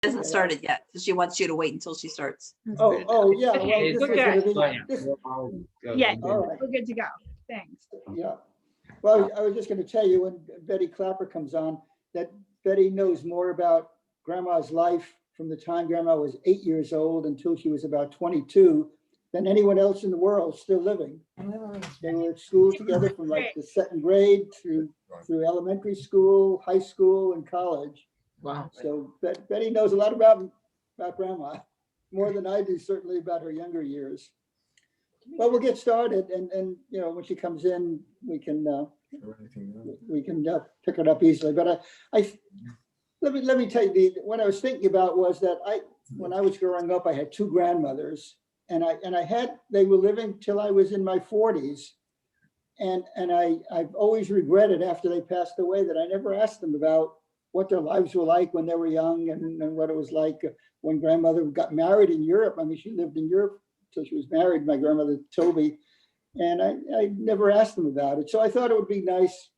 hasn't started yet, so she wants you to wait until she starts. Oh, yeah. Well, Okay, this we're was gonna good. be, this, Yeah, all right, we're good to go. Thanks. yeah. Well, I was just gonna tell you when Betty Clapper comes on, that Betty knows more about Grandma's life from the time Grandma was 8 years old until she was about 22 than anyone else in the world still living. They were at school together from like the second grade through elementary school, high school, and college. Wow. So Betty knows a lot about Grandma, more than I do certainly about her younger years. Well, we'll get started, and you know, when she comes in, we can pick it up easily. But let me tell you, what I was thinking about was that when I was growing up, I had two grandmothers, and they were living till I was in my 40s. And I've always regretted after they passed away that I never asked them about what their lives were like when they were young, and what it was like when grandmother got married in Europe. I mean, she lived in Europe till she was married, my grandmother Toby, and I never asked them about it. So I thought it would be nice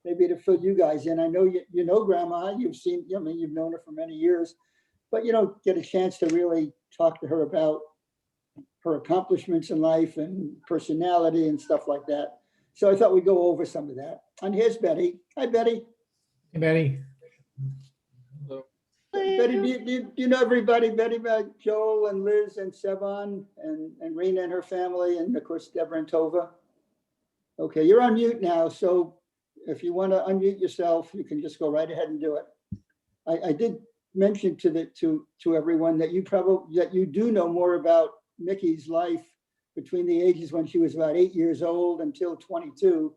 maybe to fill you guys in. I know you know Grandma, you've known her for many years, but you don't get a chance to really talk to her about her accomplishments in life and personality and stuff like that. So I thought we'd go over some of that. And here's Betty. Hi, Betty. Hey, Betty. Betty, do you know everybody? Betty, Joel and Liz and Sevon and Rena and her family, and of course, Deborah and Tova. Okay, you're on mute now. So if you want to unmute yourself, you can just go right ahead and do it. I did mention to everyone that you do know more about Mickey's life between the ages when she was about 8 years old until 22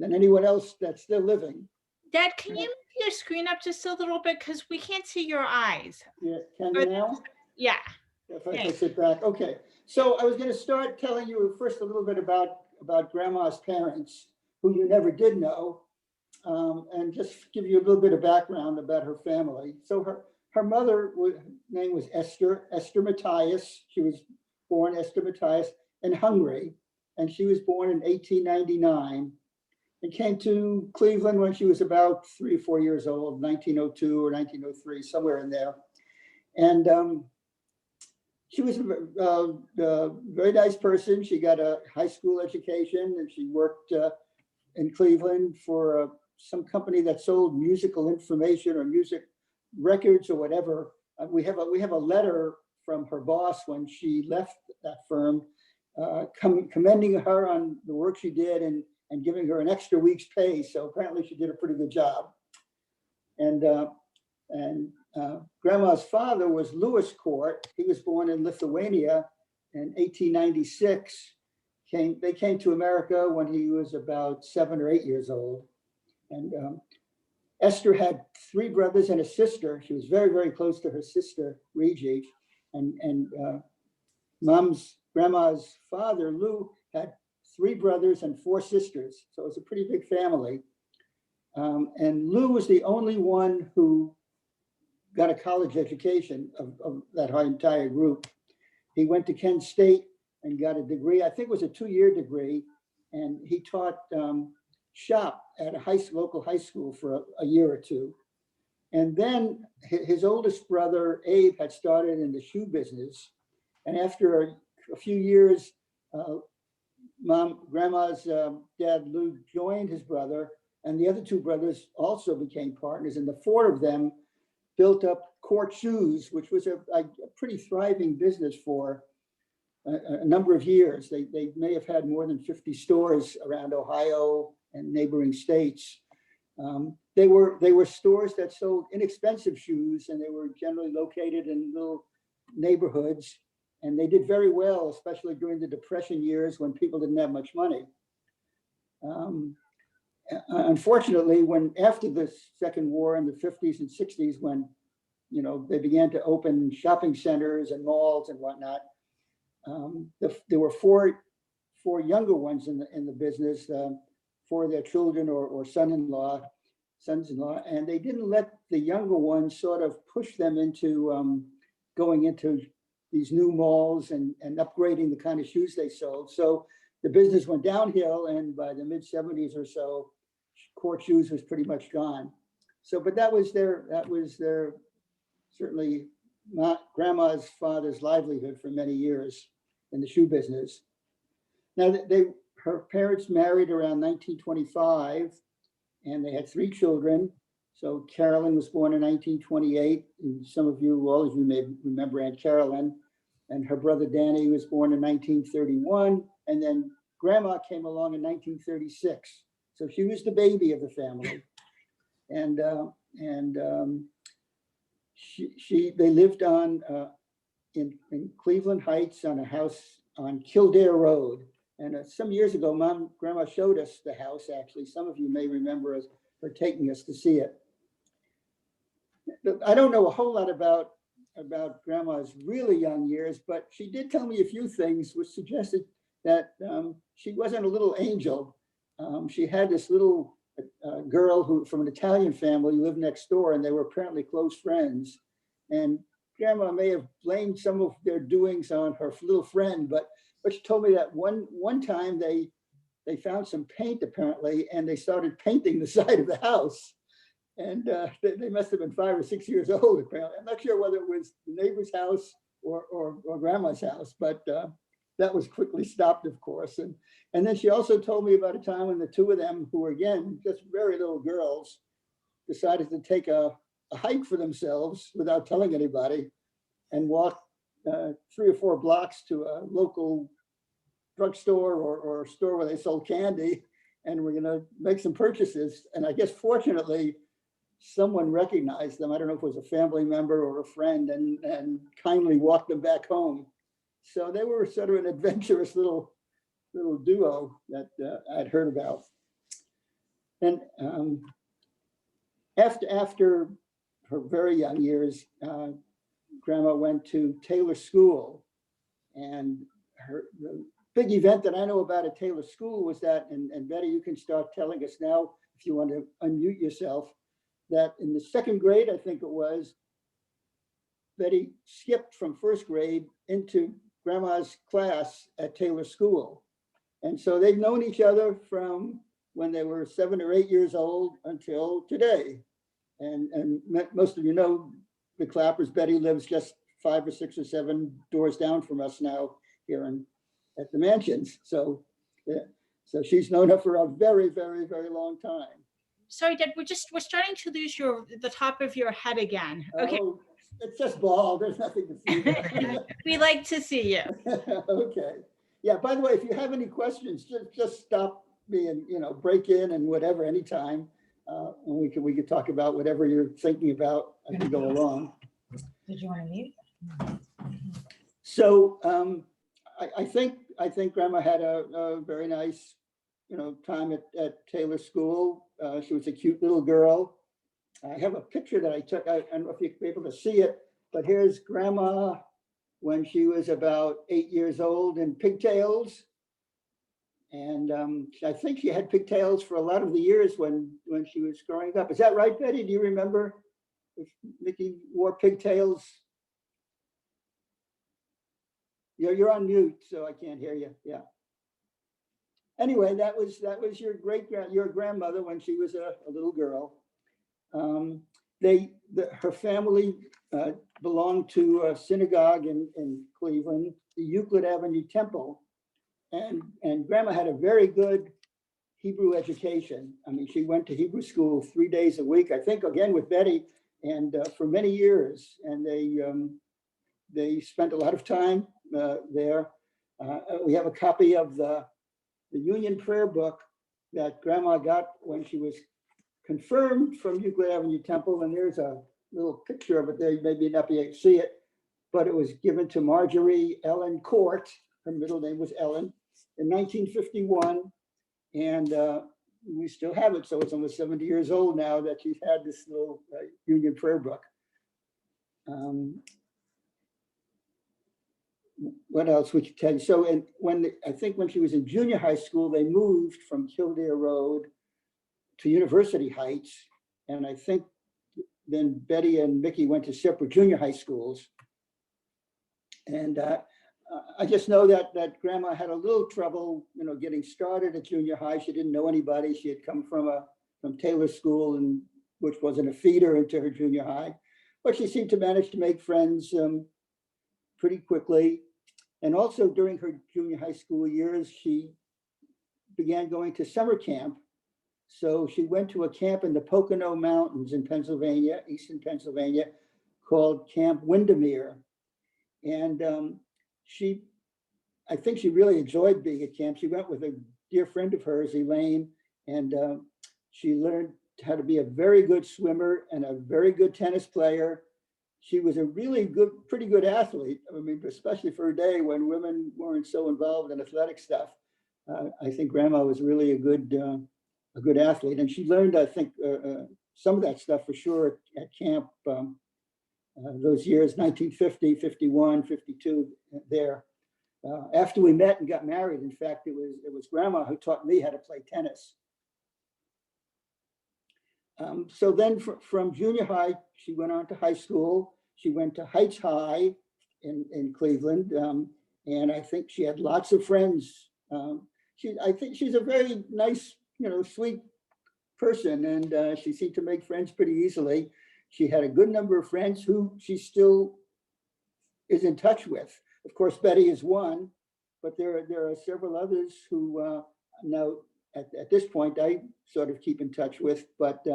than anyone else that's still living. Dad, can you move your screen up just a little bit? Because we can't see your eyes. Yeah, can you now? Yeah. If I sit back, okay. So I was going to start telling you first a little bit about Grandma's parents, who you never did know, and just give you a little bit of background about her family. So her mother name was Esther Matthias. She was born Esther Matthias in Hungary, and she was born in 1899 and came to Cleveland when she was about 3 or 4 years old, 1902 or 1903, somewhere in there. And she was a very nice person. She got a high school education, and she worked in Cleveland for some company that sold musical information or music records or whatever. We have a letter from her boss when she left that firm, commending her on the work she did and giving her an extra week's pay. So apparently she did a pretty good job. And Grandma's father was Louis Court. He was born in Lithuania in 1896. They came to America when he was about 7 or 8 years old. And Esther had 3 brothers and a sister. She was very, very close to her sister, Regi. And Grandma's father, Lou, had 3 brothers and 4 sisters. So it was a pretty big family. And Lou was the only one who got a college education of that entire group. He went to Kent State and got a degree. I think it was a 2-year degree. And he taught shop at a local high school for a year or 2. And then his oldest brother, Abe, had started in the shoe business. And after a few years, Grandma's dad, Lou, joined his brother, and the other 2 brothers also became partners. And the 4 of them built up Court Shoes, which was a pretty thriving business for a number of years. They may have had more than 50 stores around Ohio and neighboring states. They were stores that sold inexpensive shoes, and they were generally located in little neighborhoods. And they did very well, especially during the Depression years when people didn't have much money. Unfortunately, after the Second War in the 50s and 60s, when they began to open shopping centers and malls and whatnot, there were four younger ones in the business, 4 of their children or sons-in-law, and they didn't let the younger ones sort of push them into going into these new malls and upgrading the kind of shoes they sold. So the business went downhill, and by the mid-70s or so, Court Shoes was pretty much gone. So, but that was their certainly grandma's father's livelihood for many years in the shoe business. Now, her parents married around 1925, and they had 3 children. So Carolyn was born in 1928, and some of you, all of you may remember Aunt Carolyn. And her brother Danny was born in 1931, and then Grandma came along in 1936. So she was the baby of the family. And they lived on in Cleveland Heights on a house on Kildare Road. And some years ago, Grandma showed us the house, actually. Some of you may remember her taking us to see it. I don't know a whole lot about Grandma's really young years, but she did tell me a few things which suggested that she wasn't a little angel. She had this little girl who from an Italian family lived next door, and they were apparently close friends. And Grandma may have blamed some of their doings on her little friend, but she told me that one time they found some paint apparently, and they started painting the side of the house. And they must have been 5 or 6 years old apparently. I'm not sure whether it was the neighbor's house or Grandma's house, but that was quickly stopped, of course. And then she also told me about a time when the 2 of them, who were again just very little girls, decided to take a hike for themselves without telling anybody, and walk 3 or 4 blocks to a local drugstore or a store where they sold candy, and we're going to make some purchases. And I guess fortunately, someone recognized them. I don't know if it was a family member or a friend, and kindly walked them back home. So they were sort of an adventurous little duo that I'd heard about. And after her very young years, Grandma went to Taylor School, and the big event that I know about at Taylor School was that, and Betty, you can start telling us now if you want to unmute yourself, that in the 2nd grade, I think it was, Betty skipped from 1st grade into Grandma's class at Taylor School. And so they've known each other from when they were 7 or 8 years old until today. And most of you know the Clappers. Betty lives just 5 or 6 or 7 doors down from us now here at the Mansions. So, yeah, so she's known her for a very, very, very long time. Sorry, Dad, we're starting to lose the top of your head again. Okay. Oh, it's just bald. There's nothing to see there. We like to see you. Okay. Yeah, by the way, if you have any questions, just stop me and, break in and whatever, anytime. And we could talk about whatever you're thinking about as we go along. Did you want to mute? So I think Grandma had a very nice, time at Taylor School. She was a cute little girl. I have a picture that I took. I don't know if you'll be able to see it, but here's Grandma when she was about 8 years old in pigtails. And I think she had pigtails for a lot of the years when she was growing up. Is that right, Betty? Do you remember if Mickey wore pigtails? You're on mute, so I can't hear you. Yeah. Anyway, that was your grandmother when she was a little girl. Her family belonged to a synagogue in Cleveland, the Euclid Avenue Temple, and Grandma had a very good Hebrew education. I mean, she went to Hebrew school 3 days a week, I think, again with Betty, and for many years. And they spent a lot of time there. We have a copy of the Union Prayer Book that Grandma got when she was confirmed from Euclid Avenue Temple, and there's a little picture of it there. You maybe not be able to see it, but it was given to Marjorie Ellen Court. Her middle name was Ellen, in 1951, and we still have it. So it's almost 70 years old now that she's had this little Union Prayer Book. What else would you tell you? So, and I think when she was in junior high school, they moved from Kildare Road to University Heights. And I think then Betty and Mickey went to separate junior high schools. And I just know that Grandma had a little trouble, getting started at junior high. She didn't know anybody. She had come from Taylor School, and which wasn't a feeder into her junior high. but she seemed to manage to make friends pretty quickly. And also during her junior high school years, she began going to summer camp. So she went to a camp in the Pocono Mountains in Pennsylvania, eastern Pennsylvania, called Camp Windermere. And I think she really enjoyed being at camp. She went with a dear friend of hers, Elaine, and she learned how to be a very good swimmer and a very good tennis player. She was a really good, pretty good athlete. I mean, especially for a day when women weren't so involved in athletic stuff. I think Grandma was really a good athlete, and she learned, I think, some of that stuff for sure at camp. Those years, 1950, 51, 52, there. After we met and got married, in fact, it was Grandma who taught me how to play tennis. So then from junior high, she went on to high school. She went to Heights High in Cleveland. And I think she had lots of friends. I think she's a very nice, sweet person. And she seemed to make friends pretty easily. She had a good number of friends who she still is in touch with. Of course, Betty is one, but there are several others who now at this point I sort of keep in touch with. But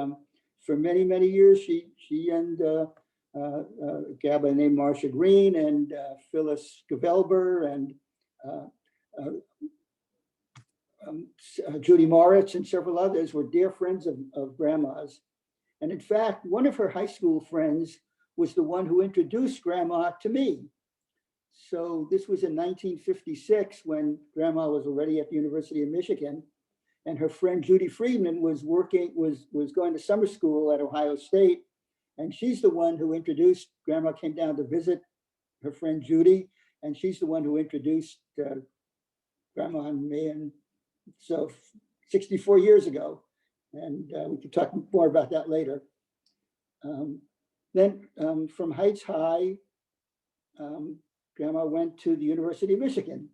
for many, many years, she and a gal by the name Marcia Green and Phyllis Gavelber and Judy Moritz and several others were dear friends of Grandma's. And in fact, one of her high school friends was the one who introduced Grandma to me. So this was in 1956 when Grandma was already at the University of Michigan, and her friend Judy Friedman was going to summer school at Ohio State, and she's the one who introduced. Grandma came down to visit her friend Judy, and she's the one who introduced Grandma and me, and so 64 years ago, and we can talk more about that later. Then from Heights High, Grandma went to the University of Michigan.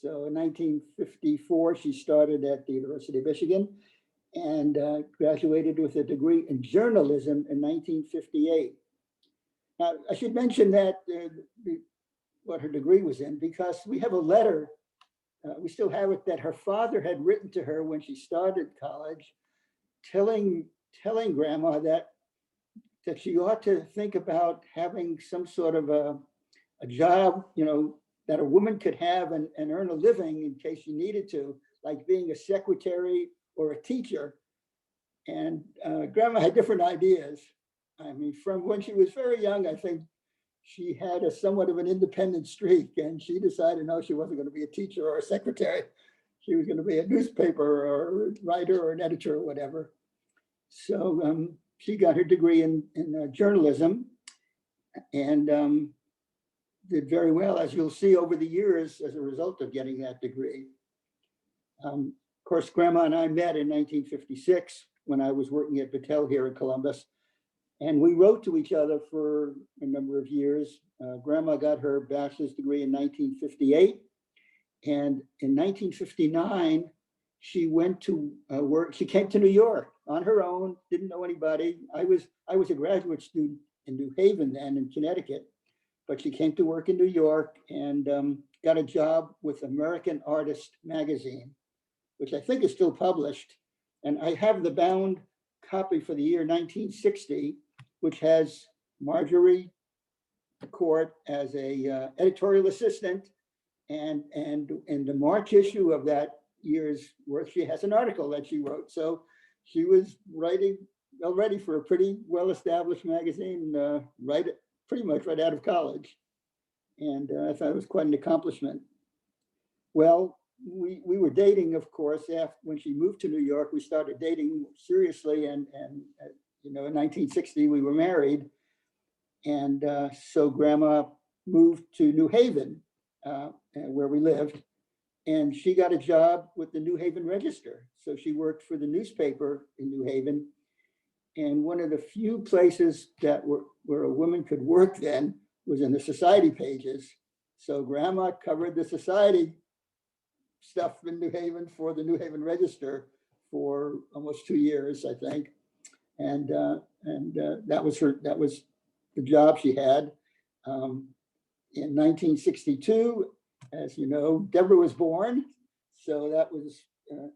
So in 1954, she started at the University of Michigan and graduated with a degree in journalism in 1958. Now, I should mention that what her degree was in, because we have a letter, we still have it, that her father had written to her when she started college, telling Grandma that she ought to think about having some sort of a job, that a woman could have and earn a living in case she needed to, like being a secretary or a teacher. And Grandma had different ideas. I mean, from when she was very young, I think she had a somewhat of an independent streak, and she decided, no, she wasn't going to be a teacher or a secretary. She was going to be a newspaper or a writer or an editor or whatever. So she got her degree in journalism and did very well, as you'll see over the years, as a result of getting that degree. Of course, Grandma and I met in 1956 when I was working at Battelle here in Columbus, and we wrote to each other for a number of years. Grandma got her bachelor's degree in 1958, and in 1959, she went to work. She came to New York on her own, didn't know anybody. I was a graduate student in New Haven then in Connecticut, but she came to work in New York and got a job with American Artist magazine, which I think is still published. And I have the bound copy for the year 1960, which has Marjorie Court as a editorial assistant. And in the March issue of that year's work, she has an article that she wrote. So she was writing already for a pretty well-established magazine, pretty much right out of college. And I thought it was quite an accomplishment. Well, we were dating, of course, when she moved to New York. We started dating seriously, and in 1960 we were married. And so Grandma moved to New Haven, where we lived, and she got a job with the New Haven Register. So she worked for the newspaper in New Haven. And one of the few places where a woman could work then was in the society pages. So Grandma covered the society stuff in New Haven for the New Haven Register for almost 2 years, I think. And that was the job she had. In 1962, as you know, Deborah was born. So that was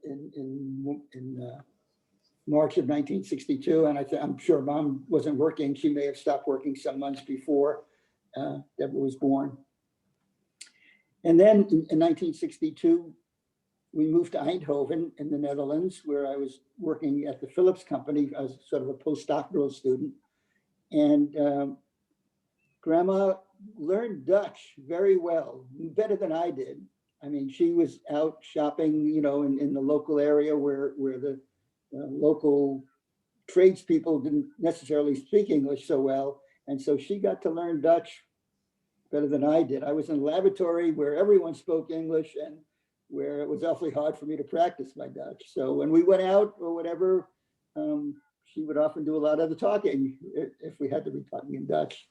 in March of 1962. And I'm sure Mom wasn't working. She may have stopped working some months before Deborah was born. And then in 1962, we moved to Eindhoven in the Netherlands, where I was working at the Philips company as sort of a postdoctoral student. And Grandma learned Dutch very well, better than I did. I mean, she was out shopping, you know, in the local area where the local tradespeople didn't necessarily speak English so well. And so she got to learn Dutch better than I did. I was in a laboratory where everyone spoke English and where it was awfully hard for me to practice my Dutch. So when we went out or whatever, she would often do a lot of the talking if we had to be talking in Dutch.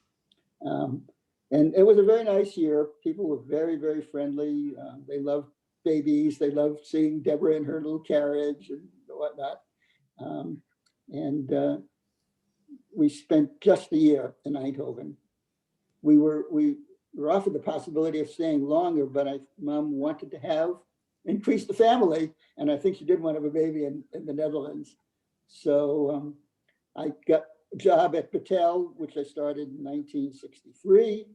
And it was a very nice year. People were very, very friendly. They loved babies. They loved seeing Deborah in her little carriage and whatnot. We spent just a year in Eindhoven. We were offered the possibility of staying longer, but Mom wanted to increase the family. And I think she did want to have a baby in the Netherlands. So I got a job at Battelle, which I started in 1963.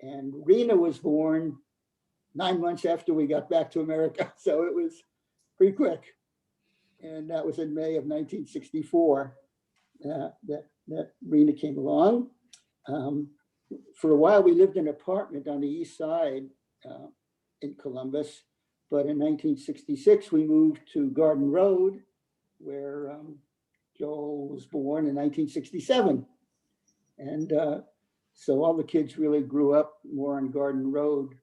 And Rena was born 9 months after we got back to America. So it was pretty quick. And that was in May of 1964 that Rena came along. For a while, we lived in an apartment on the east side in Columbus. But in 1966, we moved to Garden Road, where Joel was born in 1967. And so all the kids really grew up more on Garden Road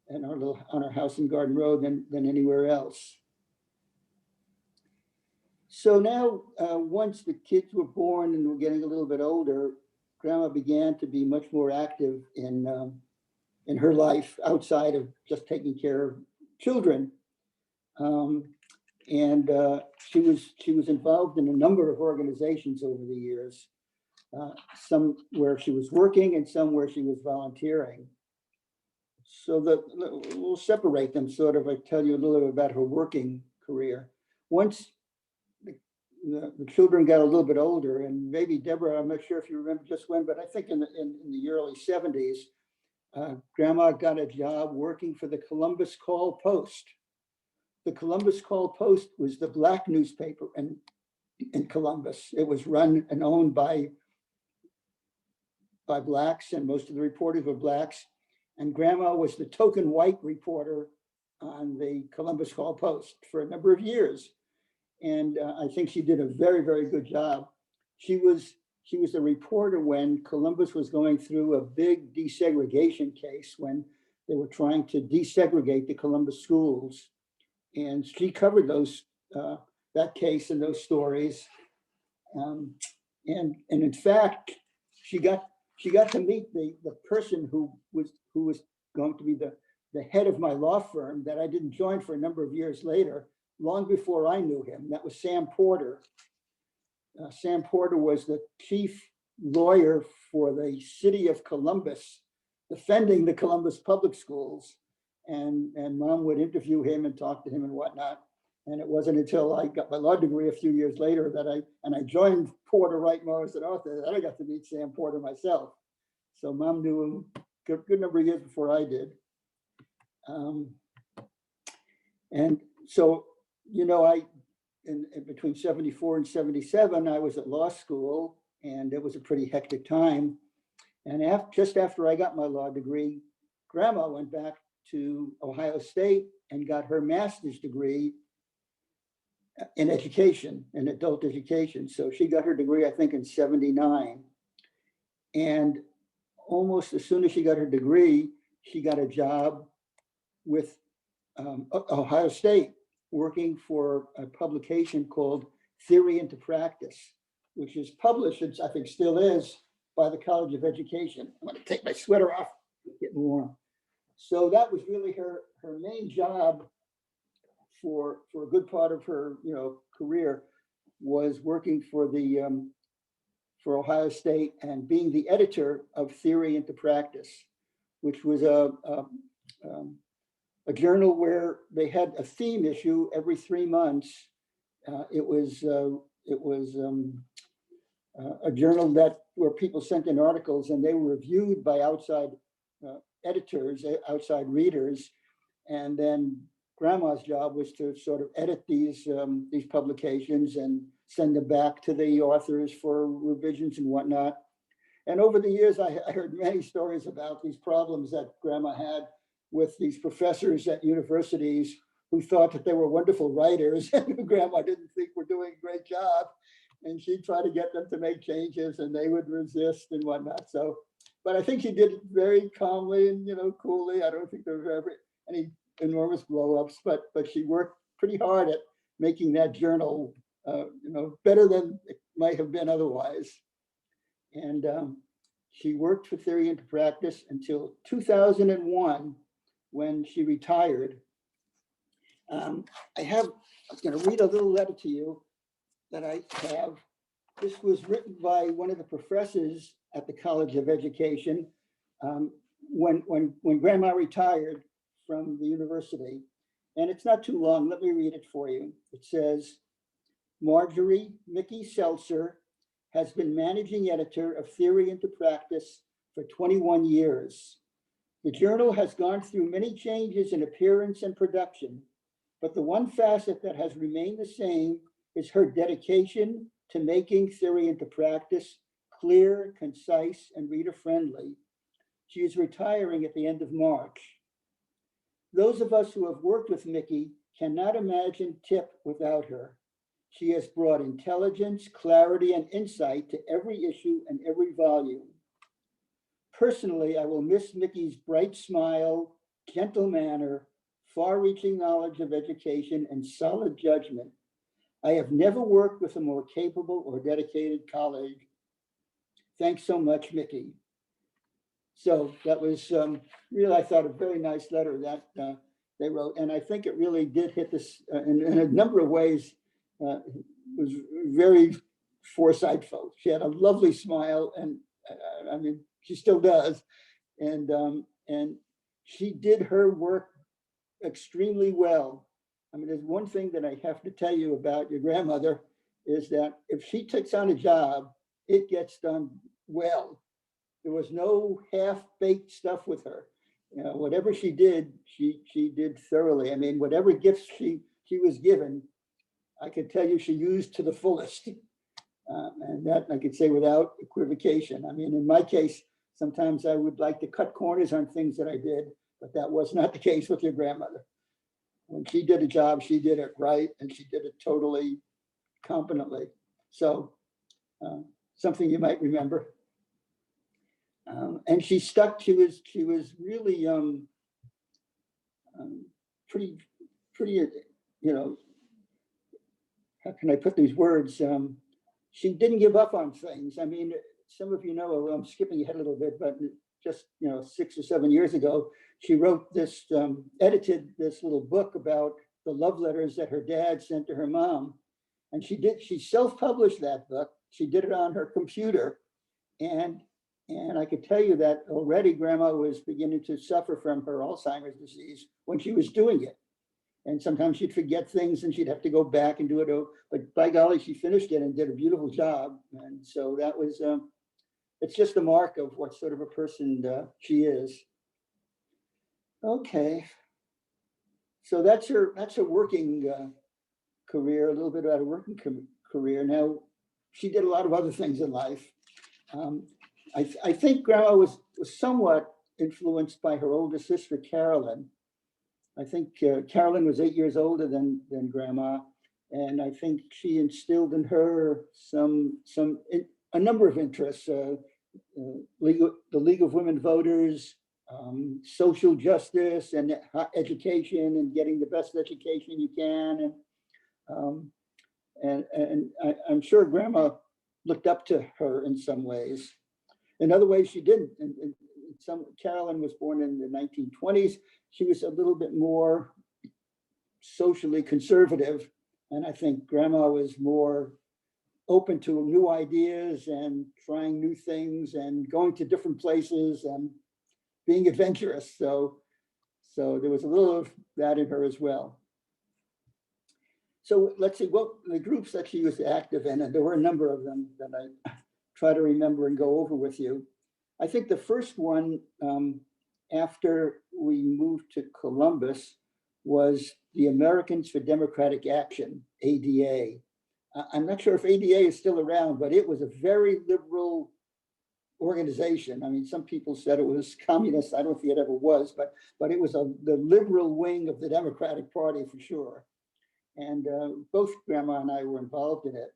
and on our house in Garden Road than anywhere else. So now, once the kids were born and were getting a little bit older, Grandma began to be much more active in her life outside of just taking care of children. She was involved in a number of organizations over the years, some where she was working and some where she was volunteering. So we'll separate them sort of. I tell you a little bit about her working career. Once the children got a little bit older, and maybe Deborah, I'm not sure if you remember just when, but I think in the early 70s, Grandma got a job working for the Columbus Call Post. The Columbus Call Post was the Black newspaper in Columbus. It was run and owned by Blacks, and most of the reporters were Blacks. And Grandma was the token white reporter on the Columbus Call Post for a number of years. And I think she did a very, very good job. She was a reporter when Columbus was going through a big desegregation case, when they were trying to desegregate the Columbus schools. And she covered that case and those stories. And in fact, she got to meet the person who was going to be the head of my law firm that I didn't join for a number of years later, long before I knew him. That was Sam Porter. Sam Porter was the chief lawyer for the city of Columbus, defending the Columbus public schools. And Mom would interview him and talk to him and whatnot. And it wasn't until I got my law degree a few years later that I joined Porter, Wright, Morris, and Arthur, that I got to meet Sam Porter myself. So Mom knew him a good number of years before I did. And so, you know, in between 74 and 77, I was at law school, and it was a pretty hectic time. And just after I got my law degree, Grandma went back to Ohio State and got her master's degree in education, in adult education. So she got her degree, I think, in 79. And almost as soon as she got her degree, she got a job with Ohio State, working for a publication called Theory into Practice, which is published, and I think still is, by the College of Education. I'm going to take my sweater off, it's getting warm. So that was really her main job for a good part of her career, was working for for Ohio State and being the editor of Theory into Practice, which was a journal where they had a theme issue every 3 months. It was a journal where people sent in articles and they were reviewed by outside editors, outside readers, and then Grandma's job was to sort of edit these publications and send them back to the authors for revisions and whatnot. And over the years, I heard many stories about these problems that Grandma had with these professors at universities who thought that they were wonderful writers and who Grandma didn't think were doing a great job. And she'd try to get them to make changes and they would resist and whatnot. So, but I think she did it very calmly and, coolly. I don't think there were ever any enormous blow-ups, but she worked pretty hard at making that journal, better than it might have been otherwise. And she worked for Theory into Practice until 2001, when she retired. I'm going to read a little letter to you that I have. This was written by one of the professors at the College of Education when Grandma retired from the university. And it's not too long. Let me read it for you. It says, Marjorie Mickey Seltzer has been managing editor of Theory into Practice for 21 years. The journal has gone through many changes in appearance and production, but the one facet that has remained the same is her dedication to making Theory into Practice clear, concise, and reader-friendly. She is retiring at the end of March. Those of us who have worked with Mickey cannot imagine TIP without her. She has brought intelligence, clarity, and insight to every issue and every volume. Personally, I will miss Mickey's bright smile, gentle manner, far-reaching knowledge of education, and solid judgment. I have never worked with a more capable or dedicated colleague. Thanks so much, Mickey. So that was really, I thought, a very nice letter that they wrote. And I think it really did hit this in a number of ways. Was very foresightful. She had a lovely smile, and I mean, she still does. And she did her work extremely well. I mean, there's one thing that I have to tell you about your grandmother is that if she takes on a job, it gets done well. There was no half-baked stuff with her. Whatever she did, she did thoroughly. I mean, whatever gifts she was given, I could tell you she used to the fullest. And that I could say without equivocation. I mean, in my case, sometimes I would like to cut corners on things that I did, but that was not the case with your grandmother. When she did a job, she did it right, and she did it totally competently. So something you might remember. And she stuck. She was really pretty. How can I put these words? She didn't give up on things. I mean, some of you know, I'm skipping ahead a little bit, but just 6 or 7 years ago, she wrote this, edited this little book about the love letters that her dad sent to her mom. And she self-published that book. She did it on her computer. And I could tell you that already Grandma was beginning to suffer from her Alzheimer's disease when she was doing it. And sometimes she'd forget things and she'd have to go back and do it. But by golly, she finished it and did a beautiful job. And so that was, it's just a mark of what sort of a person she is. Okay. So that's her working career, a little bit about her working career. Now, she did a lot of other things in life. I think Grandma was somewhat influenced by her older sister, Carolyn. I think Carolyn was 8 years older than Grandma, and I think she instilled in her a number of interests: the League of Women Voters, social justice, and education, and getting the best education you can. And I'm sure Grandma looked up to her in some ways. In other ways, she didn't. Carolyn was born in the 1920s. She was a little bit more socially conservative. And I think Grandma was more open to new ideas and trying new things and going to different places and being adventurous. So there was a little of that in her as well. So let's see what the groups that she was active in, and there were a number of them that I try to remember and go over with you. I think the first one after we moved to Columbus was the Americans for Democratic Action, ADA. I'm not sure if ADA is still around, but it was a very liberal organization. I mean, some people said it was communist. I don't think it ever was, but it was the liberal wing of the Democratic Party for sure. And both Grandma and I were involved in it.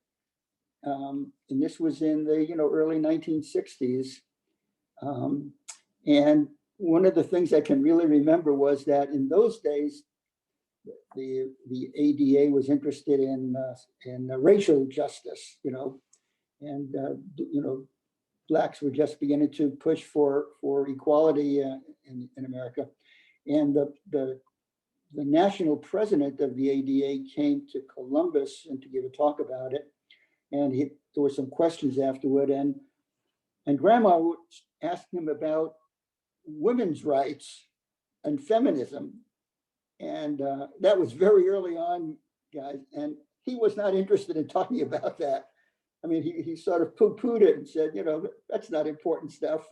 And this was in the early 1960s. And one of the things I can really remember was that in those days, the ADA was interested in racial justice, and Blacks were just beginning to push for equality in America. And the national president of the ADA came to Columbus and to give a talk about it. And there were some questions afterward, and Grandma asked him about women's rights and feminism. And that was very early on, guys. And he was not interested in talking about that. I mean, he sort of poo-pooed it and said, that's not important stuff,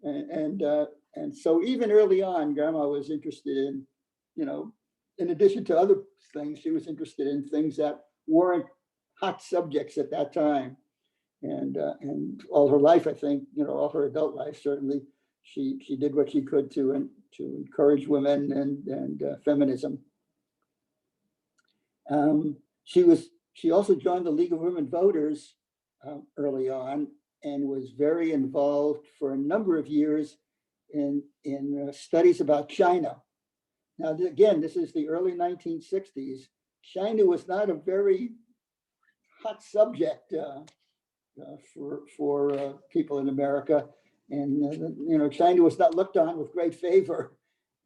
And so even early on, Grandma was interested in, in addition to other things, she was interested in things that weren't hot subjects at that time. And all her life, I think, all her adult life, certainly, she did what she could to encourage women and feminism. She also joined the League of Women Voters early on and was very involved for a number of years in studies about China. Now, again, this is the early 1960s. China was not a very hot subject for people in America. And, China was not looked on with great favor.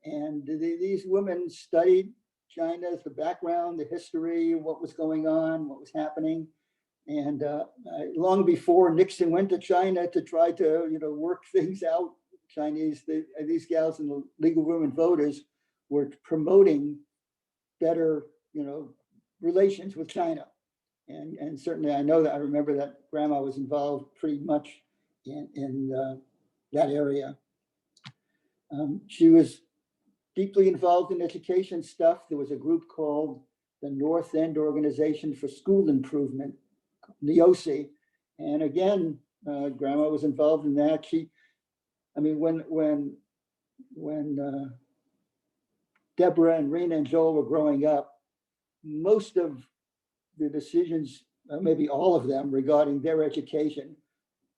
And these women studied China, the background, the history, what was going on, what was happening. And long before Nixon went to China to try to, work things out, these gals in the League of Women Voters were promoting better, relations with China. And certainly I remember that Grandma was involved pretty much in that area. She was deeply involved in education stuff. There was a group called the North End Organization for School Improvement, NEOSI. And again, Grandma was involved in that. When Deborah and Rena and Joel were growing up, most of the decisions, maybe all of them, regarding their education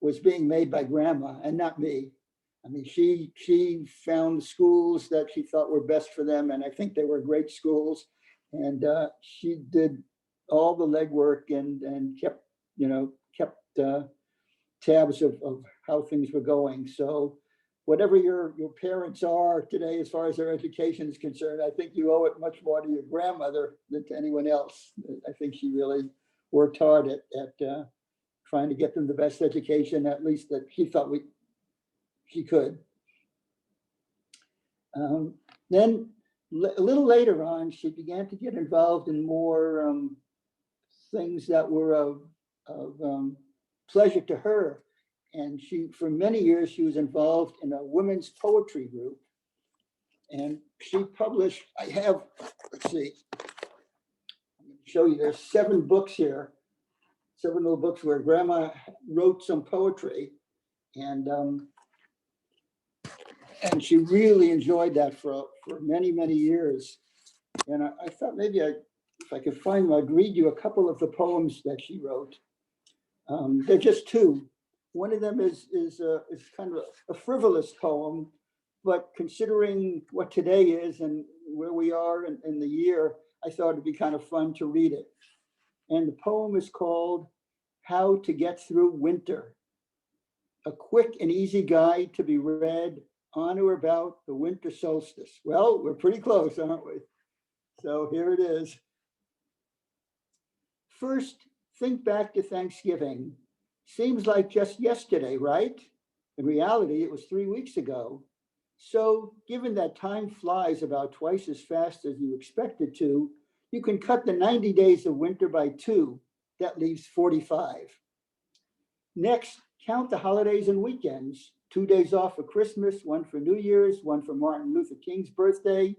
was being made by Grandma and not me. I mean, she found schools that she thought were best for them, and I think they were great schools. And she did all the legwork and kept tabs of how things were going. So whatever your parents are today, as far as their education is concerned, I think you owe it much more to your grandmother than to anyone else. I think she really worked hard at trying to get them the best education, at least that she thought she could. Then a little later on, she began to get involved in more things that were of pleasure to her. And for many years, she was involved in a women's poetry group. And she published, let's see, I'm going to show you, there's 7 books here, 7 little books where Grandma wrote some poetry. And she really enjoyed that for many, many years. And I thought maybe if I could find them, I'd read you a couple of the poems that she wrote. They're just 2. One of them is kind of a frivolous poem, but considering what today is and where we are in the year, I thought it'd be kind of fun to read it. And the poem is called How to Get Through Winter, a quick and easy guide to be read on or about the winter solstice. Well, we're pretty close, aren't we? So here it is. First, Think back to Thanksgiving. Seems like just yesterday, right? In reality, it was 3 weeks ago. So given that time flies about twice as fast as you expect it to, you can cut the 90 days of winter by 2. That leaves 45. Next, count the holidays and weekends. 2 days off for Christmas, 1 for New Year's, 1 for Martin Luther King's birthday,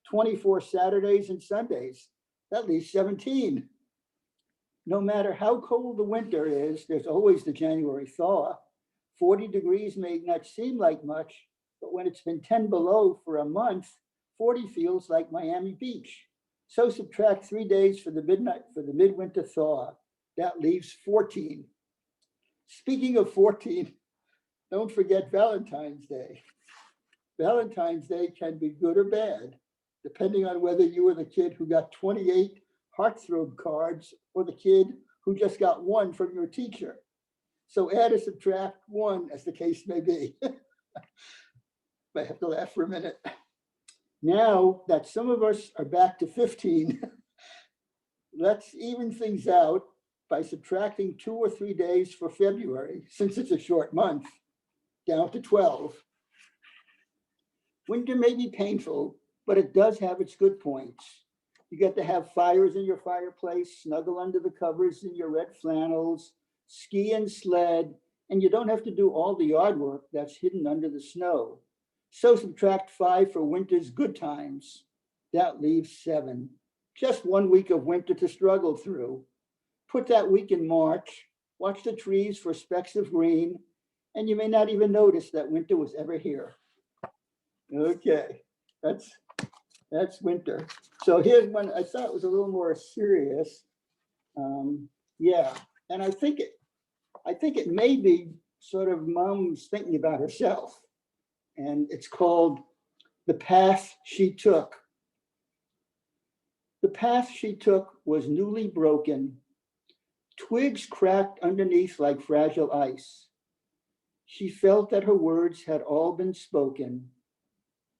24 Saturdays and Sundays. That leaves 17. No matter how cold the winter is, there's always the January thaw. 40 degrees may not seem like much, but when it's been 10 below for a month, 40 feels like Miami Beach. So subtract 3 days for the midwinter thaw. That leaves 14. Speaking of 14, don't forget Valentine's Day. Valentine's Day can be good or bad, depending on whether you were the kid who got 28 heartthrob cards or the kid who just got 1 from your teacher. So add or subtract 1 as the case may be. I have to laugh for a minute. Now that some of us are back to 15, let's even things out by subtracting 2 or 3 days for February, since it's a short month, down to 12. Winter may be painful, but it does have its good points. You get to have fires in your fireplace, snuggle under the covers in your red flannels, ski and sled, and you don't have to do all the yard work that's hidden under the snow. So subtract 5 for winter's good times. That leaves 7. Just 1 week of winter to struggle through. Put that week in March, watch the trees for specks of green, and you may not even notice that winter was ever here. Okay, that's winter. So here's one I thought was a little more serious. Yeah, and I think it may be sort of mom's thinking about herself. And it's called The Path She Took. The path she took was newly broken. Twigs cracked underneath like fragile ice. She felt that her words had all been spoken.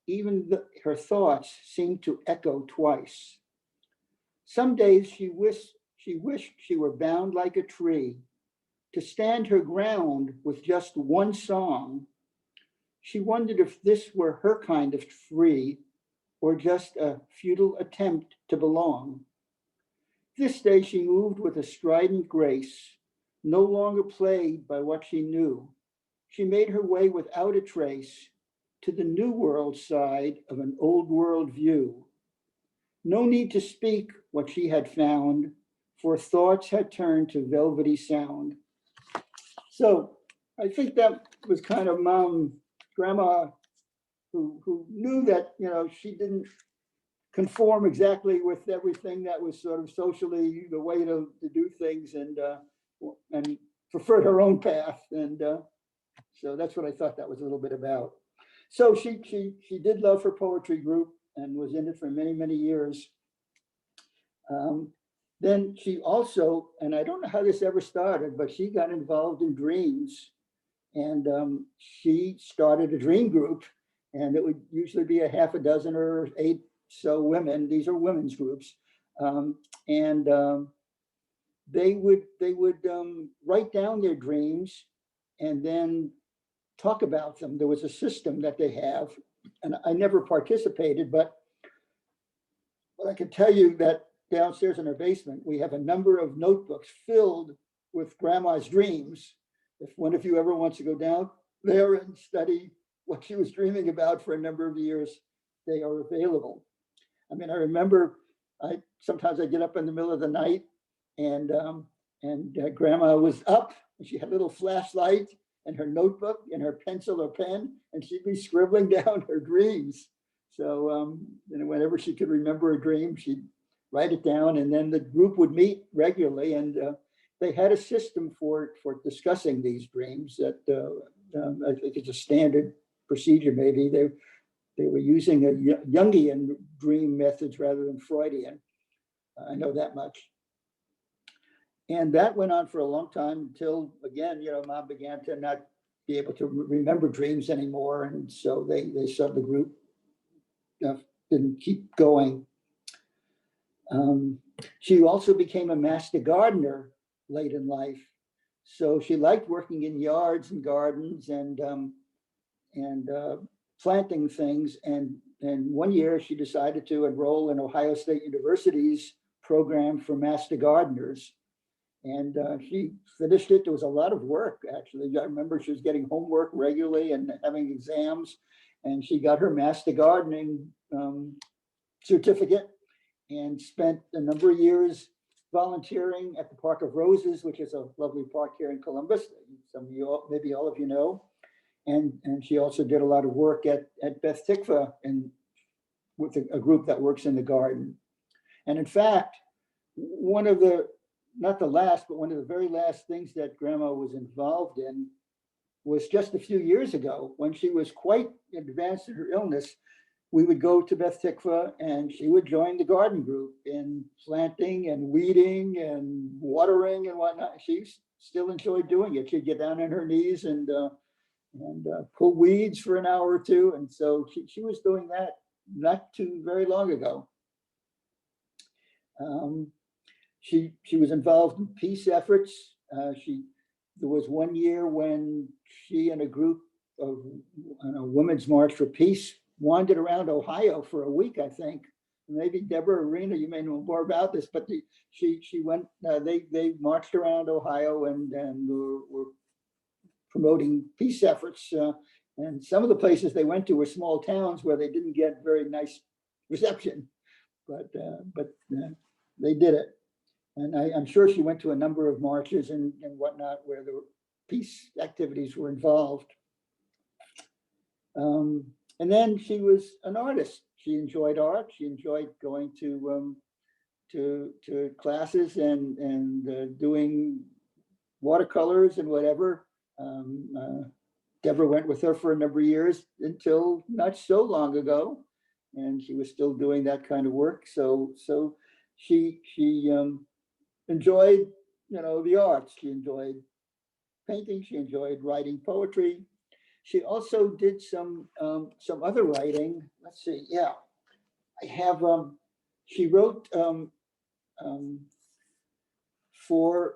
Even her thoughts seemed to echo twice. Some days she wished she were bound like a tree, to stand her ground with just one song. She wondered if this were her kind of free, or just a futile attempt to belong. This day she moved with a strident grace, no longer plagued by what she knew. She made her way without a trace to the new world side of an old world view. No need to speak what she had found, for thoughts had turned to velvety sound. So I think that was kind of grandma who knew that, she didn't conform exactly with everything that was sort of socially the way to do things, and preferred her own path. And so that's what I thought that was a little bit about. So she did love her poetry group and was in it for many, many years. Then she also, and I don't know how this ever started, but she got involved in dreams. And she started a dream group, and it would usually be a half a dozen or 8 so women. These are women's groups. They would write down their dreams and then talk about them. There was a system that they have, and I never participated, but I can tell you that downstairs in our basement, we have a number of notebooks filled with grandma's dreams. If one of you ever wants to go down there and study what she was dreaming about for a number of years, they are available. I mean, I remember sometimes I get up in the middle of the night, and grandma was up, and she had a little flashlight and her notebook and her pencil or pen, and she'd be scribbling down her dreams. So whenever she could remember a dream, she'd write it down, and then the group would meet regularly, and they had a system for discussing these dreams that I think it's a standard procedure. Maybe they were using a Jungian dream methods rather than Freudian. I know that much. And that went on for a long time until, again, mom began to not be able to remember dreams anymore. And so they said the group didn't keep going. She also became a master gardener late in life. So she liked working in yards and gardens and planting things. And one year she decided to enroll in Ohio State University's program for Master Gardeners. And she finished it. There was a lot of work, actually. I remember she was getting homework regularly and having exams. And she got her Master Gardening certificate and spent a number of years volunteering at the Park of Roses, which is a lovely park here in Columbus. Some of you, maybe all of you know. And she also did a lot of work at Beth Tikva and with a group that works in the garden. And in fact, one of the, not the last, but one of the very last things that Grandma was involved in was just a few years ago when she was quite advanced in her illness. We would go to Beth Tikva and she would join the garden group in planting and weeding and watering and whatnot. She still enjoyed doing it. She'd get down on her knees and pull weeds for an hour or two. And so she was doing that not too very long ago. She was involved in peace efforts. There was one year when she and a group of Women's March for Peace wandered around Ohio for a week, I think. Maybe Deborah Arena, you may know more about this, but she went. They marched around Ohio and were promoting peace efforts. And some of the places they went to were small towns where they didn't get very nice reception, but they did it. And I'm sure she went to a number of marches and whatnot where the peace activities were involved. And then she was an artist. She enjoyed art. She enjoyed going to classes and doing watercolors and whatever. Deborah went with her for a number of years until not so long ago, and she was still doing that kind of work. So she enjoyed, the arts. She enjoyed painting. She enjoyed writing poetry. She also did some other writing. Let's see. Yeah, I have. She wrote for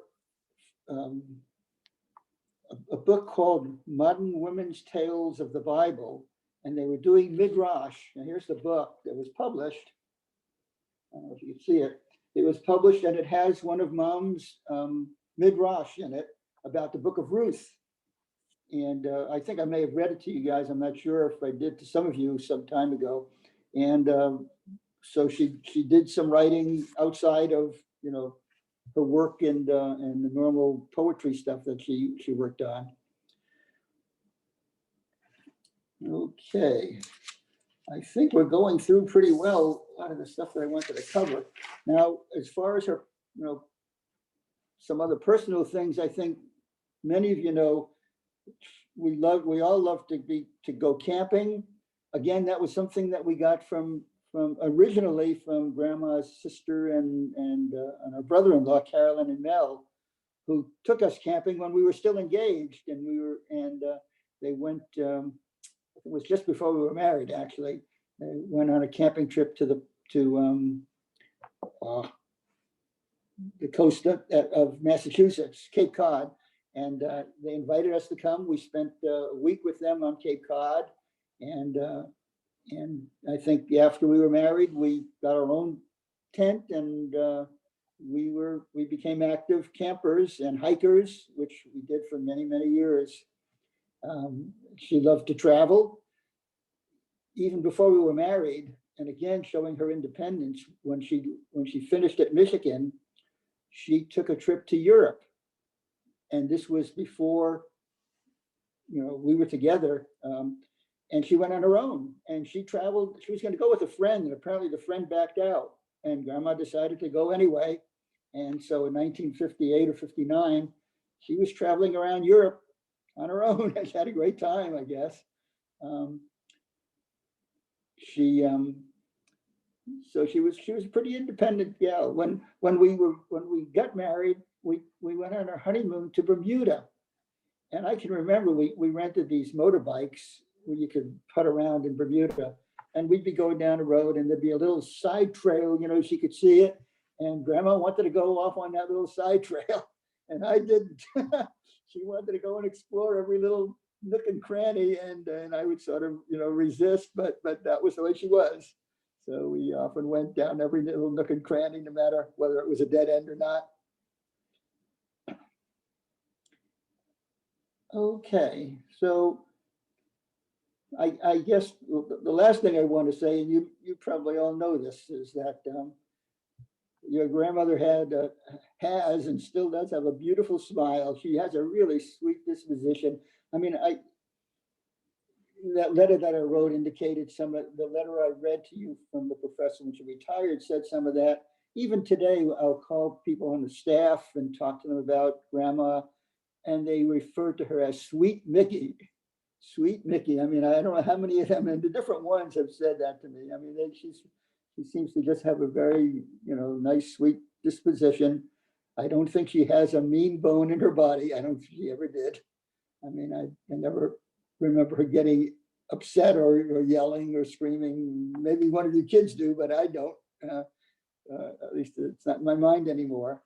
a book called Modern Women's Tales of the Bible, and they were doing Midrash. And here's the book that was published. I don't know if you can see it. It was published, and it has one of Mom's Midrash in it about the book of Ruth. And I think I may have read it to you guys. I'm not sure if I did to some of you some time ago. And so she did some writing outside of her work and the normal poetry stuff that she worked on. Okay, I think we're going through pretty well a lot of the stuff that I wanted to cover. Now, as far as her, some other personal things, I think many of you know, we all love to go camping. Again, that was something that we got from originally from Grandma's sister and our brother-in-law, Carolyn and Mel, who took us camping when we were still engaged, and they went. It was just before we were married, actually. They went on a camping trip to the coast of Massachusetts, Cape Cod, and they invited us to come. We spent a week with them on Cape Cod, and I think after we were married, we got our own tent, and we became active campers and hikers, which we did for many, many years. She loved to travel. Even before we were married, and again, showing her independence, when she finished at Michigan, she took a trip to Europe. And this was before, we were together. And she went on her own, and she traveled. She was going to go with a friend, and apparently the friend backed out, and Grandma decided to go anyway. And so in 1958 or 59, she was traveling around Europe on her own. She had a great time, I guess. So she was a pretty independent gal. When we got married, we went on our honeymoon to Bermuda, and I can remember we rented these motorbikes where you could putt around in Bermuda, and we'd be going down the road, and there'd be a little side trail, she could see it, and Grandma wanted to go off on that little side trail, and I didn't. She wanted to go and explore every little nook and cranny, and I would sort of, resist, but that was the way she was. So we often went down every little nook and cranny, no matter whether it was a dead end or not. Okay, so I guess the last thing I want to say, and you probably all know this, is that your grandmother has and still does have a beautiful smile. She has a really sweet disposition. I mean, that letter that I wrote indicated some of the letter I read to you from the professor when she retired said some of that. Even today, I'll call people on the staff and talk to them about grandma, and they refer to her as Sweet Mickey. Sweet Mickey. I mean, I don't know how many of them, and the different ones have said that to me. I mean, she seems to just have a very, nice, sweet disposition. I don't think she has a mean bone in her body. I don't think she ever did. I mean, I never remember her getting upset or yelling or screaming. Maybe one of you kids do, but I don't. At least it's not in my mind anymore.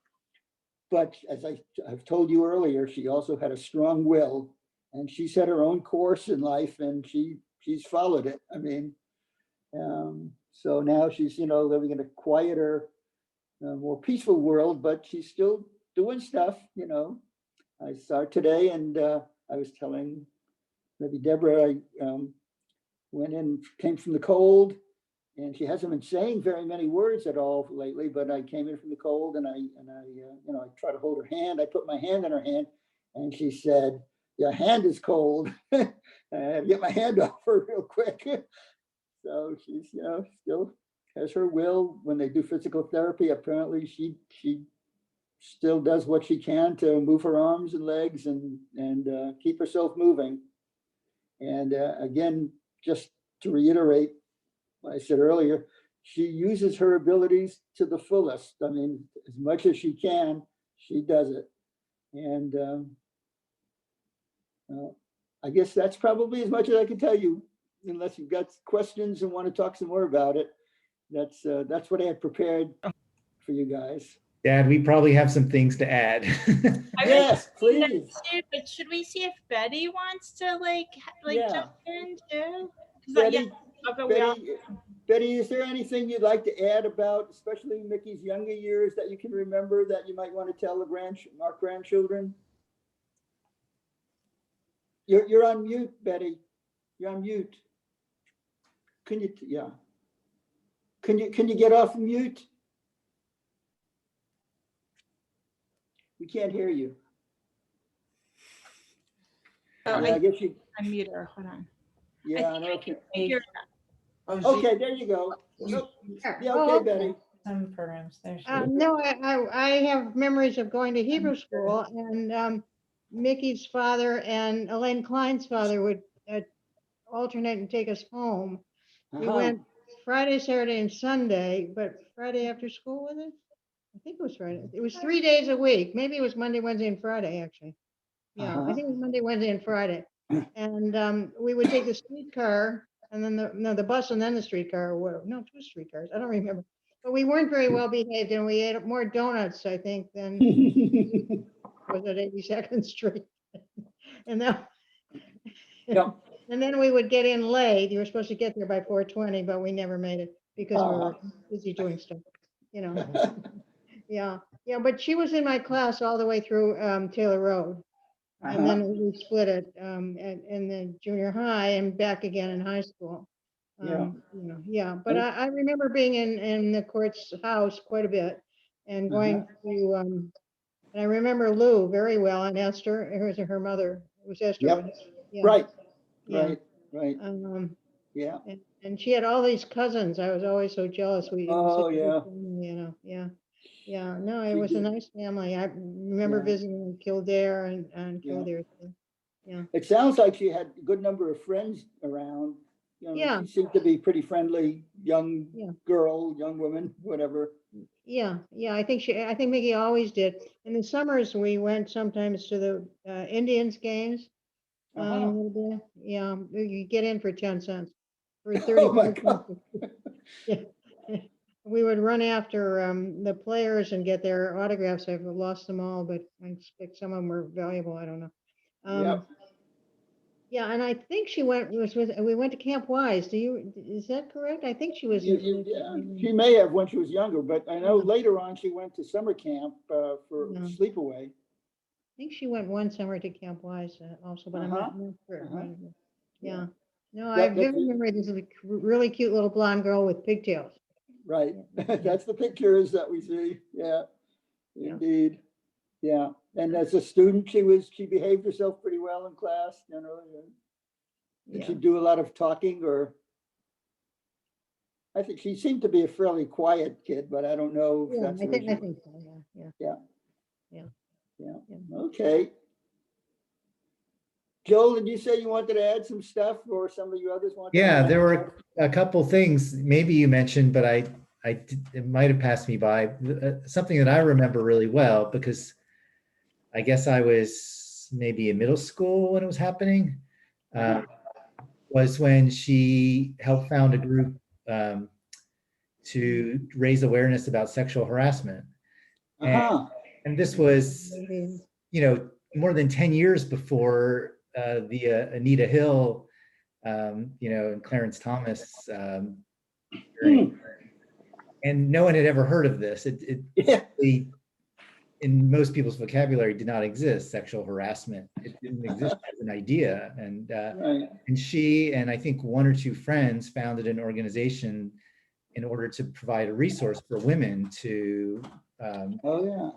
But as I've told you earlier, she also had a strong will, and she set her own course in life, and she's followed it. I mean, so now she's, living in a quieter, more peaceful world, but she's still doing stuff. I saw her today, and I was telling maybe Deborah, I went in, came from the cold, and she hasn't been saying very many words at all lately, but I came in from the cold, and I tried to hold her hand. I put my hand in her hand, and she said, "Your hand is cold." I had to get my hand off her real quick. So she's, still has her will. When they do physical therapy, apparently she still does what she can to move her arms and legs and keep herself moving. And again, just to reiterate what I said earlier, she uses her abilities to the fullest. I mean, as much as she can, she does it. And I guess that's probably as much as I can tell you, unless you've got questions and want to talk some more about it. That's what I had prepared for you guys. Dad, we probably have some things to add. Yes, please. But should we see if Betty wants to Yeah. jump in too? Betty, We all- Betty, is there anything you'd like to add about, especially Mickey's younger years, that you can remember that you might want to tell our grandchildren? You're on mute, Betty. You're on mute. Can you? Yeah. Can you get off mute? We can't hear you. Oh, Yeah, I guess you. unmute her. Hold on. Yeah, I I think know. You're- Okay, there you go. Nope. Yeah, okay, Betty. Some programs. There's. No, I have memories of going to Hebrew school, and Mickey's father and Elaine Klein's father would alternate and take us home. We went Friday, Saturday, and Sunday, but Friday after school, was it? I think it was Friday. It was 3 days a week. Maybe it was Monday, Wednesday, and Friday, actually. Yeah, I think it was Monday, Wednesday, and Friday. And we would take the streetcar and then the bus and then the streetcar. No, 2 streetcars. I don't remember. But we weren't very well behaved, and we ate more donuts, I think, than was at 82nd Street. And then, Yeah. and then we would get in late. You were supposed to get there by 4:20, but we never made it because we were busy doing stuff, Yeah, yeah, but she was in my class all the way through Taylor Road. And then we split it in the junior high and back again in high school. But I remember being in the court's house quite a bit and going to, and I remember Lou very well, and Esther, who was her mother, it was Esther. Yep. wasn't it? Yeah. Right, Yeah. right. Yeah. And she had all these cousins. I was always so jealous. It was Oh, such a good yeah. family, yeah. Yeah, no, it She was a did. nice family. I remember Yeah. visiting Kildare and Yeah. Kildare too. Yeah. It sounds like she had a good number of friends around. Yeah. She seemed to be pretty friendly, young Yeah. girl, young woman, whatever. Yeah, I think Mickey always did. In the summers, we went sometimes to the Indians games. A little bit. Yeah, you get in for 10 cents. For 30 Oh, my God. Yeah. we would run after the players and get their autographs. I've lost them all, but I expect some of them were valuable. I don't know. Yep. Yeah, and I think she we went to Camp Wise. Is that correct? I think she was. Yeah, she may have when she was younger, but I know Yeah. later on she went to summer camp for Yeah. sleepaway. I think she went one summer to Camp Wise also, but I'm not sure. uh-huh. Yeah. No, That- I that's vividly it. remember this is a really cute little blonde girl with pigtails. Right. Yeah. That's the pictures that we see. Yeah, Yeah. indeed. Yeah. And as a student, she behaved herself pretty well in class generally. Did she Yeah. do a lot of talking or? I think she seemed to be a fairly quiet kid, but I don't know if Yeah, that's. I the think reason. so. Yeah. Yeah. Okay. Joel, did you say you wanted to add some stuff or some of you others want? to Yeah, add there stuff? were a couple things maybe you mentioned, but it might have passed me by. Something that I remember really well because I guess I was maybe in middle school when it was happening. Was when she helped found a group to raise awareness about sexual harassment. Uh-huh. And this was, Maybe. more than 10 years before the Anita Hill, and Clarence Thomas. And no one had ever heard of this. It Yeah. in most people's vocabulary did not exist, sexual harassment. It didn't exist as an idea. Right. And she and I think one or two friends founded an organization in order to provide a resource for women to Oh, yeah.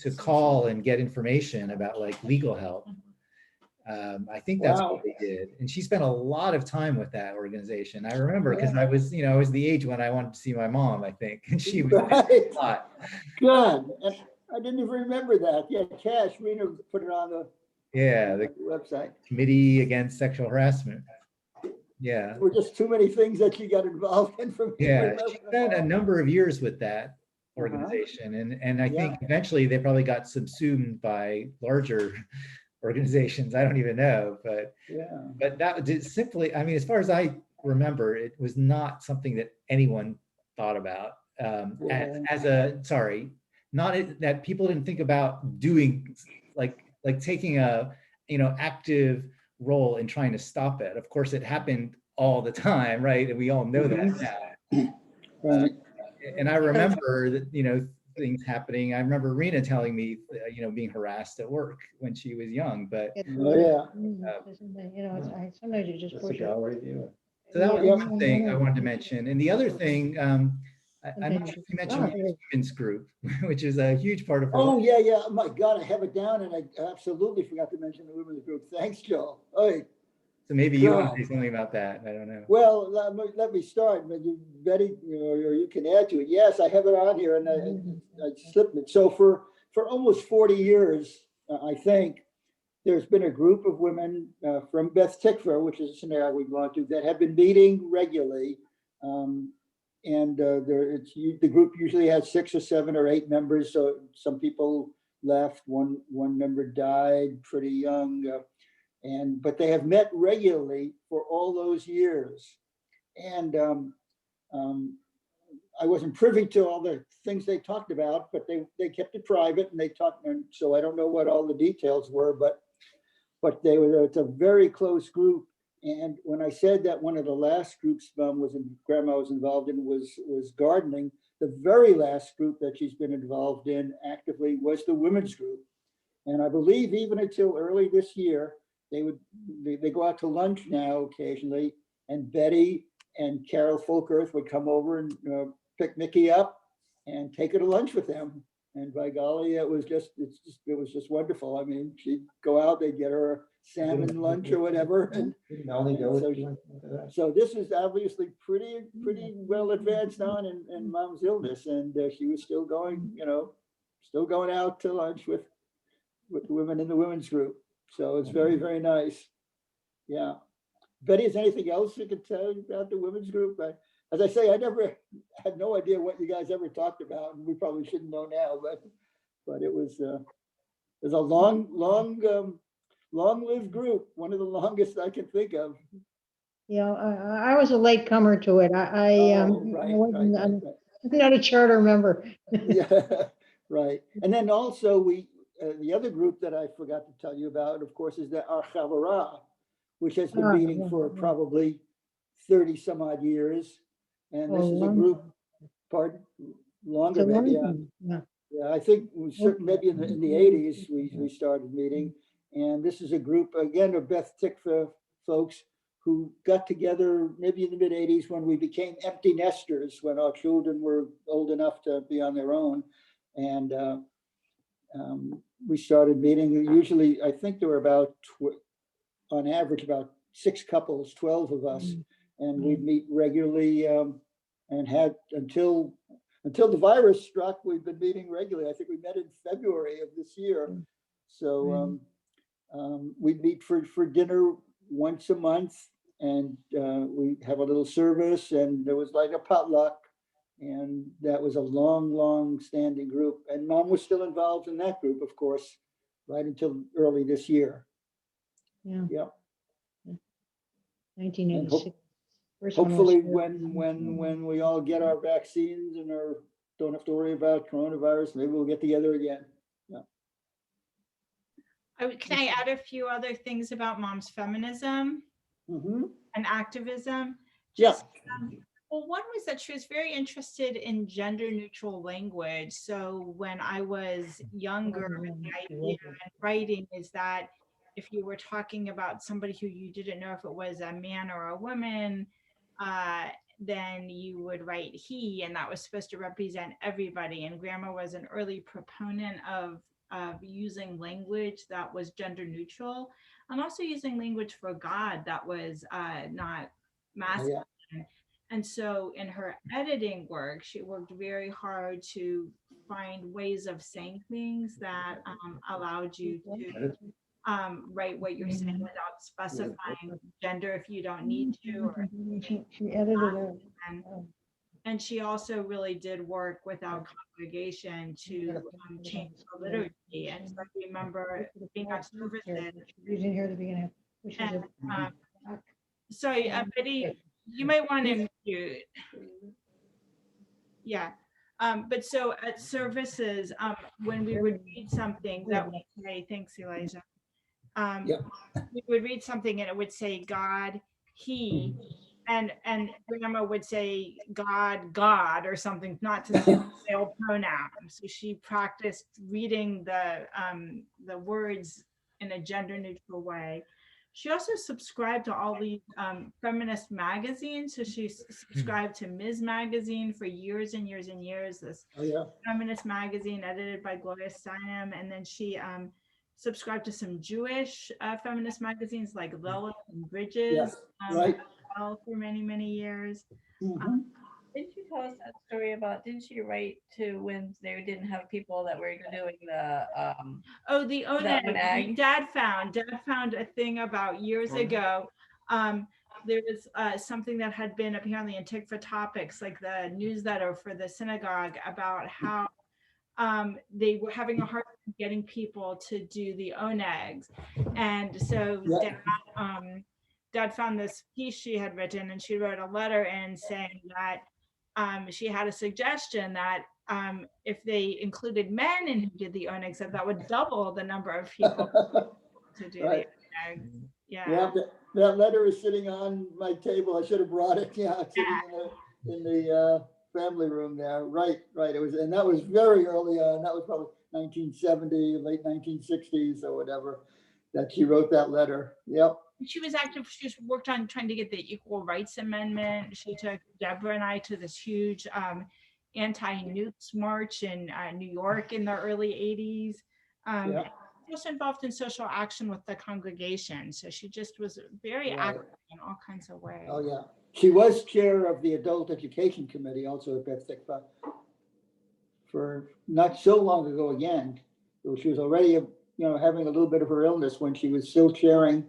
to call and get information about like legal help. I think that's Wow. what they did. And she spent a lot of time with that organization. I remember because I was the age when I wanted to see my mom, I think. And she was Right. a lot. Good. And I didn't even remember that. Yeah, Cash, Rena put it on the The website. Committee Against Sexual Harassment. Yeah. There were just too many things that she got involved in for me to Yeah. remember She them spent a all. number of years with that organization. And I think eventually they probably got subsumed by larger organizations. I don't even know, but Yeah. that did simply, I mean, as far as I remember, it was not something that anyone thought about that people didn't think about doing like taking a, active role in trying to stop it. Of course, it happened all the time, right? And we all know that now. Right. And I remember that, things happening. I remember Rena telling me, being harassed at work when she was young, but Oh, yeah. Sometimes you just push it. so that was Yeah. one thing I wanted to mention. And the other thing, I'm not sure if you mentioned the women's group, which is a huge part of her. Oh, yeah, yeah. Oh, my God, I have it down and I absolutely forgot to mention the women's group. Thanks, Joel. Oy. So maybe you want God. to say something about that. I don't know. Well, let me start. Maybe Betty, or you can add to it. Yes, I have it on here and I slipped it. So for almost 40 years, I think, there's been a group of women from Beth Tikva, which is a synagogue we belong to, that have been meeting regularly. The group usually has 6 or 7 or 8 members. So some people left, one member died pretty young. But they have met regularly for all those years. And I wasn't privy to all the things they talked about, but they kept it private and they talked. And so I don't know what all the details were, but it's a very close group. And when I said that one of the last groups Grandma was involved in was gardening, the very last group that she's been involved in actively was the women's group. And I believe even until early this year, they go out to lunch now occasionally, and Betty and Carol Folkearth would come over and pick Mickey up and take her to lunch with them. And by golly, it was just wonderful. I mean, she'd go out, they'd get her a salmon lunch or whatever. And so this is obviously pretty well advanced on in Mom's illness, and she was still going out to lunch with the women in the women's group. So it's very, very nice. Yeah. Betty, is there anything else you could tell about the women's group? As I say, I never had no idea what you guys ever talked about, and we probably shouldn't know now, but it was a long-lived group, one of the longest I can think of. Yeah, I was a late comer to it. I Right. I'm not a charter member. Yeah, right. And then also the other group that I forgot to tell you about, of course, is the Archavara, which has been Ah, meeting yeah, for yeah. probably 30 some odd years. And this Oh, is a long group, time. pardon, It's longer, a long maybe, yeah. time, yeah. Yeah, I think we certainly, maybe in the 80s, we started meeting. And this is a group, again, of Beth Tikva folks who got together maybe in the mid 80s when we became empty nesters, when our children were old enough to be on their own. And we started meeting. Usually, I think there were about, on average, about 6 couples, 12 of us. And we'd meet regularly and had until the virus struck, we've been meeting regularly. I think we met in February of this year. So we'd meet for dinner once a month, and we have a little service, and there was like a potluck. And that was a long standing group. And Mom was still involved in that group, of course, right until early this year. Yeah, Yeah. 1986. First one was Hopefully, here. when we all get our vaccines and don't have to worry about coronavirus, maybe we'll get together again. Can I add a few other things about Mom's feminism Mm-hmm. and activism? Yeah. Just, well, one was that she was very interested in gender neutral language. So when I was younger, the idea in writing is that if you were talking about somebody who you didn't know if it was a man or a woman, then you would write he, and that was supposed to represent everybody. And Grandma was an early proponent of using language that was gender neutral, and also using language for God that was not masculine. Yeah. And so in her editing work, she worked very hard to find ways of saying things that allowed you to write what you're saying without specifying gender if you don't need to. Or, She edited it. and she also really did work with our congregation to change the liturgy. And so I remember being on services. Using here at the beginning. And, sorry, Betty, you might want to mute. Yeah. But so at services, when we would read something that would say, thanks, Elijah. Yep. We would read something and it would say God, he, and Grandma would say God or something, not to say male pronoun. So she practiced reading the words in a gender neutral way. She also subscribed to all these feminist magazines. So she subscribed to Ms. Magazine for years and years and years, this feminist magazine edited by Gloria Steinem. And then she subscribed to some Jewish feminist magazines like Lilith and Bridges for many, many years. Mm-hmm. Didn't you tell us that story about, didn't you write to when they didn't have people that were doing the the ONAG. Dad found a thing about years ago. There was something that had been apparently in Tikva Topics, like the newsletter for the synagogue, about how they were having a hard time getting people to do the ONAGs. And so Dad found this piece she had written, and she wrote a letter in saying that she had a suggestion that if they included men in who did the ONAGs, that would double the number of people to do the ONAGs. Yeah, that letter is sitting on my table. I should have brought it. Yeah, it's sitting in the family room there. Right. It was, and that was very early on. That was probably 1970, late 1960s or whatever, that she wrote that letter. Yep. She was active. She just worked on trying to get the Equal Rights Amendment. She took Deborah and I to this huge anti-nukes march in New York in the early 80s. She was involved in social action with the congregation. So she just was very active in all kinds of ways. Oh, yeah. She was chair of the Adult Education Committee also at Beth Tikva for not so long ago again. She was already, having a little bit of her illness when she was still chairing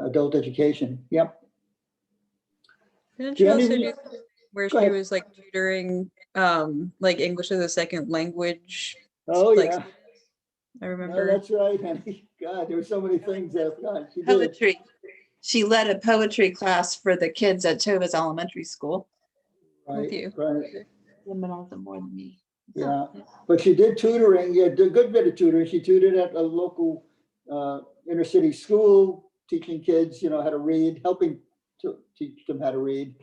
adult education. Yep. Didn't she also do where she was like tutoring like English as a second language? Oh, yeah. I remember. No, that's right, honey. God, there were so many things that she did. Poetry. She led a poetry class for the kids at Tova's elementary school. Right, with you. right. Minnesota more than me. Yeah, but she did tutoring, yeah, did a good bit of tutoring. She tutored at a local inner city school, teaching kids, how to read, helping to teach them how to read.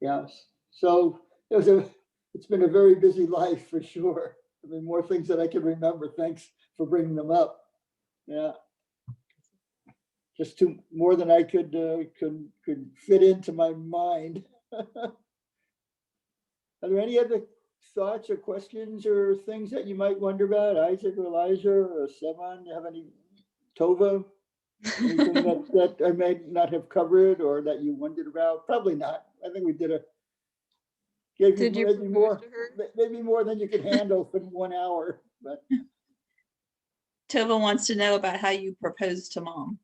Yes, so it's been a very busy life for sure. I mean, more things that I can remember. Thanks for bringing them up. Yeah. Just more than I could fit into my mind. Are there any other thoughts or questions or things that you might wonder about? Isaac or Elijah or Sevan, you have any, Tova? Anything that I may not have covered or that you wondered about? Probably not. I think we gave you Did you maybe propose to her? maybe more than you could handle for 1 hour, but Tova wants to know about how you proposed to mom.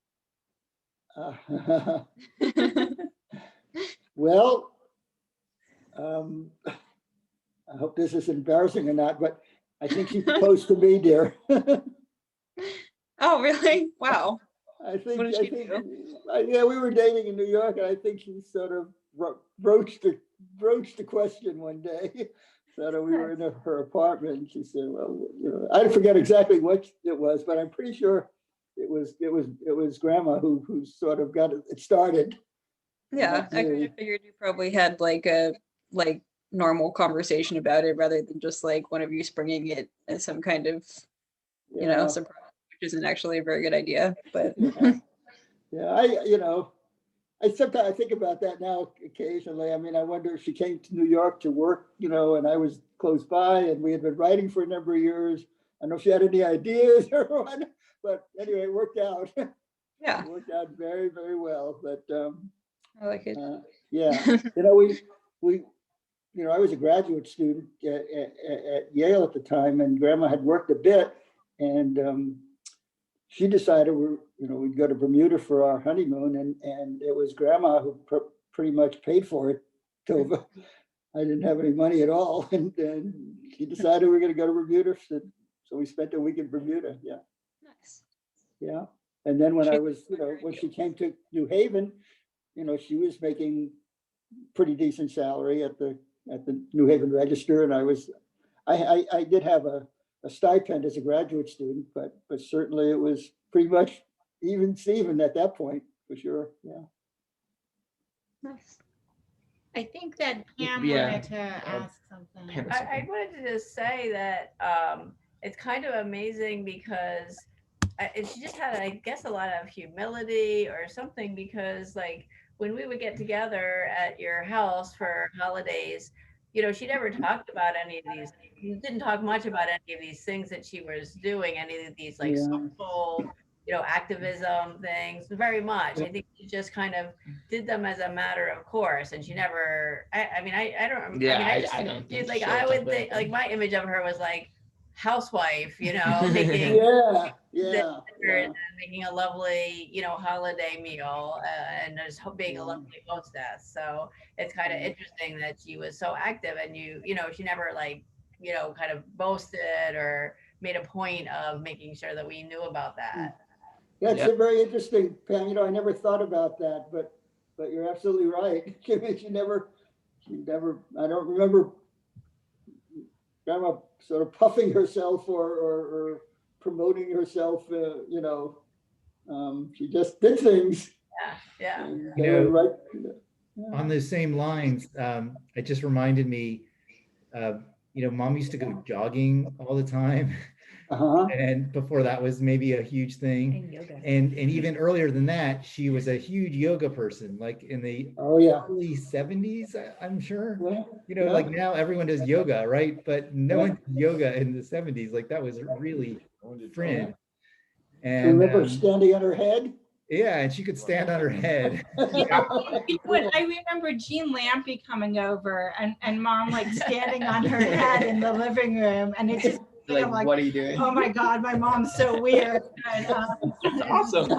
well, I hope this is embarrassing or not, but I think she proposed to me, dear. Oh, really? Wow. I think, What did she do? yeah, we were dating in New York, and I think she sort of broached the question one day. So we were in her apartment, and she said, "Well, I forget exactly what it was, but I'm pretty sure it was Grandma who sort of got it started." Yeah, I kind of figured you probably had like a normal conversation about it rather than just like one of you springing it as some kind of surprise, which isn't actually a very good idea. But yeah, I sometimes think about that now occasionally. I mean, I wonder if she came to New York to work, and I was close by, and we had been writing for a number of years. I don't know if she had any ideas or what, but anyway, it worked out. yeah, It worked out very, very well. But I like it. yeah, I was a graduate student at Yale at the time, and Grandma had worked a bit, and she decided we'd go to Bermuda for our honeymoon, and it was Grandma who pretty much paid for it. Tova, I didn't have any money at all, and she decided we were going to go to Bermuda, so we spent a week in Bermuda. Yeah, Nice. yeah. And then when when she came to New Haven, she was making pretty decent salary at the New Haven Register, and I did have a stipend as a graduate student, but certainly it was pretty much even Steven at that point, for sure. Yeah. Nice. I think that Pam Yeah. wanted to ask something. Pam. I wanted to just say that it's kind of amazing because she just had, I guess, a lot of humility or something, because like when we would get together at your house for holidays, she never talked about any of these. Didn't talk much about any of these things that she was doing, any of these like social, activism things, very much. I think she just kind of did them as a matter of course, and she never. I mean, I don't. Yeah, I mean, I don't think like so, I would but- think like my image of her was like housewife, making making a lovely, holiday meal, and just being a lovely hostess. So it's kind of interesting that she was so active, and she never kind of boasted or made a point of making sure that we knew about that. That's very interesting, Pam. I never thought about that, but you're absolutely right. She never. I don't remember Grandma sort of puffing herself or promoting herself. She just did things. Yeah. Right. On the same lines, it just reminded me, Mom used to go jogging all the time. Uh-huh. And before that was maybe a huge thing. And yoga. And even earlier than that, she was a huge yoga person, like in the early 70s, I'm sure. Yeah. Like now everyone does yoga, right? But no one did yoga in the 70s. Like that was really fringe. And remember standing on her head? Yeah, and she could stand on her head. I remember Jean Lampy coming over and Mom like standing on her head in the living room, and it's just like, what are you doing? Oh my God, my mom's so weird. And, awesome.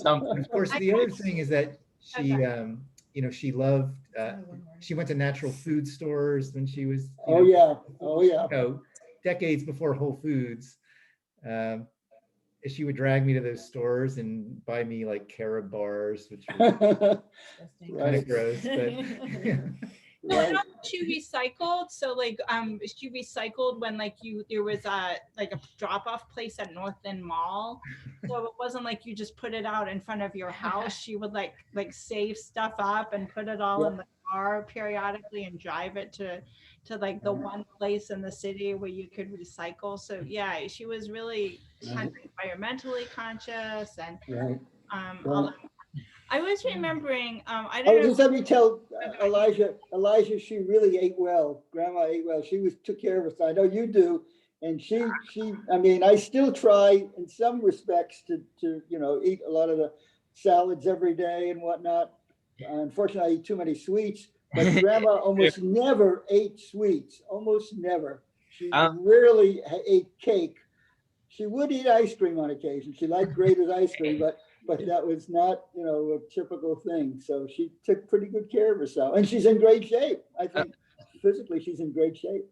Of course, the other thing is that she, she loved. She went to natural food stores when she was. Decades before Whole Foods. She would drag me to those stores and buy me like carob bars, which was kind of gross. But No, Right. no, she recycled. So like she recycled when like there was like a drop-off place at North End Mall. So it wasn't like you just put it out in front of your house. She would like save stuff up and put it all in the car periodically and drive it to like the one place in the city where you could recycle. So yeah, she was really kind of environmentally conscious and Right. all that. I was remembering, I Oh, don't know. just let me tell Elijah, she really ate well. Grandma ate well. She took care of us. I know you do. And I mean, I still try in some respects to, eat a lot of the salads every day and whatnot. Unfortunately, I eat too many sweets, but grandma almost never ate sweets, almost never. She rarely ate cake. She would eat ice cream on occasion. She liked Grater's ice cream, but that was not, a typical thing. So she took pretty good care of herself, and she's in great shape. I think physically she's in great shape.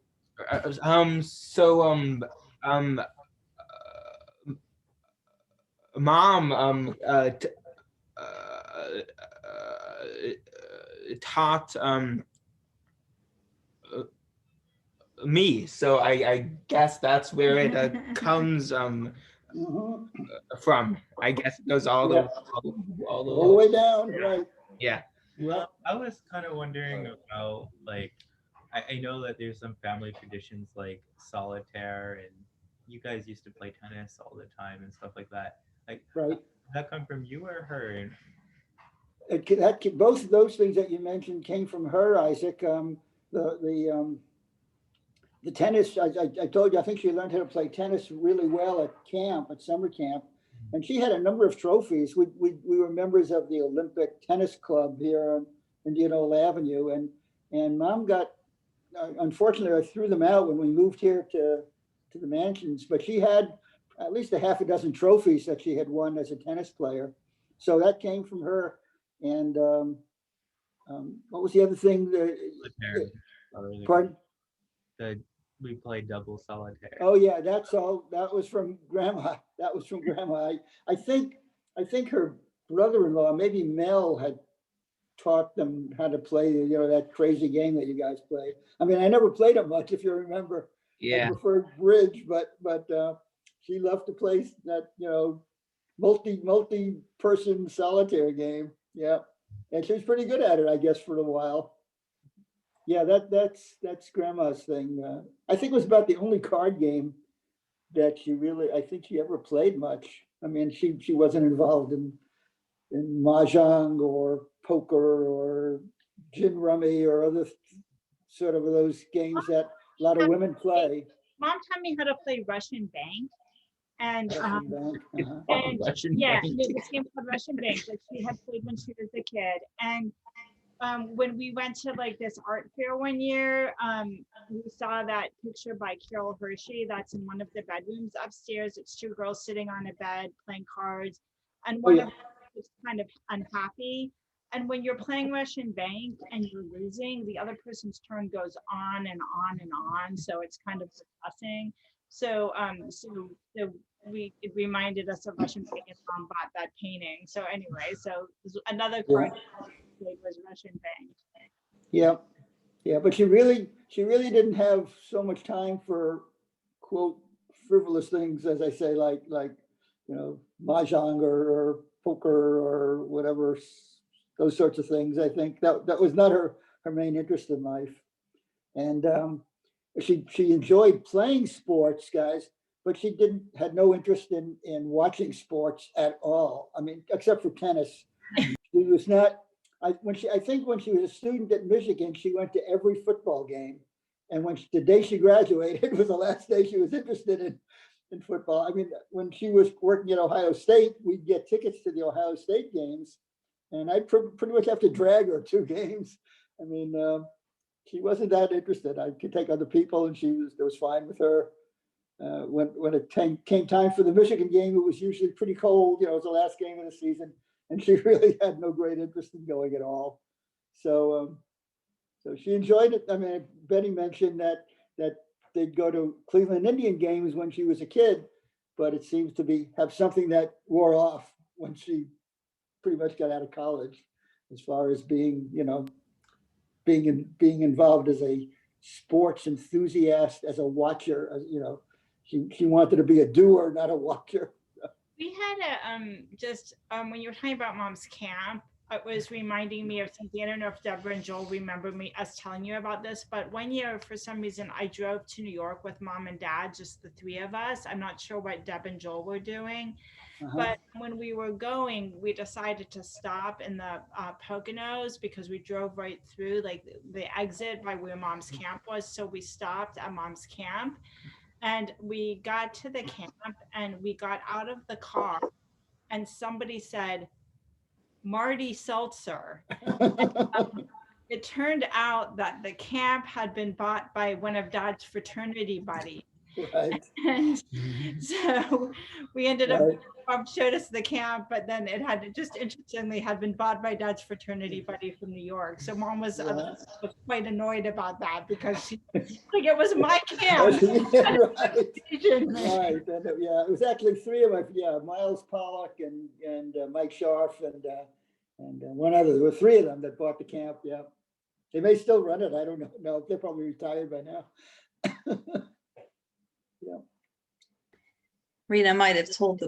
Mom taught me, so I guess that's where it comes from. I guess it goes all the All the way down, right? Yeah. Well, I was kind of wondering about, like, I know that there's some family traditions like solitaire, and you guys used to play tennis all the time and stuff like that. Like, Right. did that come from you or her? Both of those things that you mentioned came from her, Isaac. The tennis, I told you, I think she learned how to play tennis really well at summer camp. And she had a number of trophies. We were members of the Olympic Tennis Club here on Indianola Avenue. And Mom got, unfortunately, I threw them out when we moved here to the mansions, but she had at least a half a dozen trophies that she had won as a tennis player. So that came from her. And what was the other thing? Pardon? We played double solitaire. Oh yeah, that's all. That was from Grandma. That was from Grandma. I think her brother-in-law, maybe Mel, had taught them how to play, that crazy game that you guys play. I mean, I never played it much, if you remember. Yeah. I preferred bridge, but she loved to play that, multi-person solitaire game. Yeah, and she was pretty good at it, I guess, for a while. Yeah, that's Grandma's thing. I think it was about the only card game that I think she ever played much. I mean, she wasn't involved in mahjong or poker or gin rummy or other sort of those games that a lot of women play. Mom taught me how to play Russian Bank. And Russian yeah, Bank. it became called Russian Bank that she had played when she was a kid. And when we went to like this art fair one year, we saw that picture by Carol Hershey that's in one of the bedrooms upstairs. It's two girls sitting on a bed playing cards, and one of them is kind of unhappy. And when you're playing Russian Bank and you're losing, the other person's turn goes on and on and on. So it's kind of depressing. So it reminded us of Russian Bank, and Mom bought that painting. So anyway, so another card was Russian Bank. Yeah, but she really didn't have so much time for, quote, frivolous things, as I say, like mahjong or poker or whatever, those sorts of things. I think that was not her main interest in life. And she enjoyed playing sports, guys, but she had no interest in watching sports at all. I mean, except for tennis. She was not. I think when she was a student at Michigan, she went to every football game. And the day she graduated was the last day she was interested in football. I mean, when she was working at Ohio State, we'd get tickets to the Ohio State games, and I'd pretty much have to drag her to games. I mean, she wasn't that interested. I could take other people, and it was fine with her. When it came time for the Michigan game, it was usually pretty cold. It was the last game of the season. And she really had no great interest in going at all. So she enjoyed it. I mean, Betty mentioned that they'd go to Cleveland Indian games when she was a kid, but it seems to have something that wore off when she pretty much got out of college, as far as being, being involved as a sports enthusiast, as a watcher, you know, she wanted to be a doer, not a watcher. We had when you were talking about mom's camp, it was reminding me of something. I don't know if Deborah and Joel remember us telling you about this, but one year, for some reason, I drove to New York with mom and dad, just the three of us. I'm not sure what Deb and Joel were doing, but when we were going, we decided to stop in the Poconos because we drove right through like the exit by where mom's camp was. So we stopped at mom's camp. And we got to the camp and we got out of the car and somebody said, Marty Seltzer. It turned out that the camp had been bought by one of Dad's fraternity buddies. Right. And so we ended up, Bob showed us the camp, but then it had just interestingly had been bought by Dad's fraternity buddy from New York. So mom was quite annoyed about that because she like it was my camp. Yeah, right. Right. And it was actually three of us. Yeah, Miles Pollock and Mike Scharf and one other. There were three of them that bought the camp. Yeah, they may still run it. I don't know. No, they're probably retired by now. Yeah. Rita might have told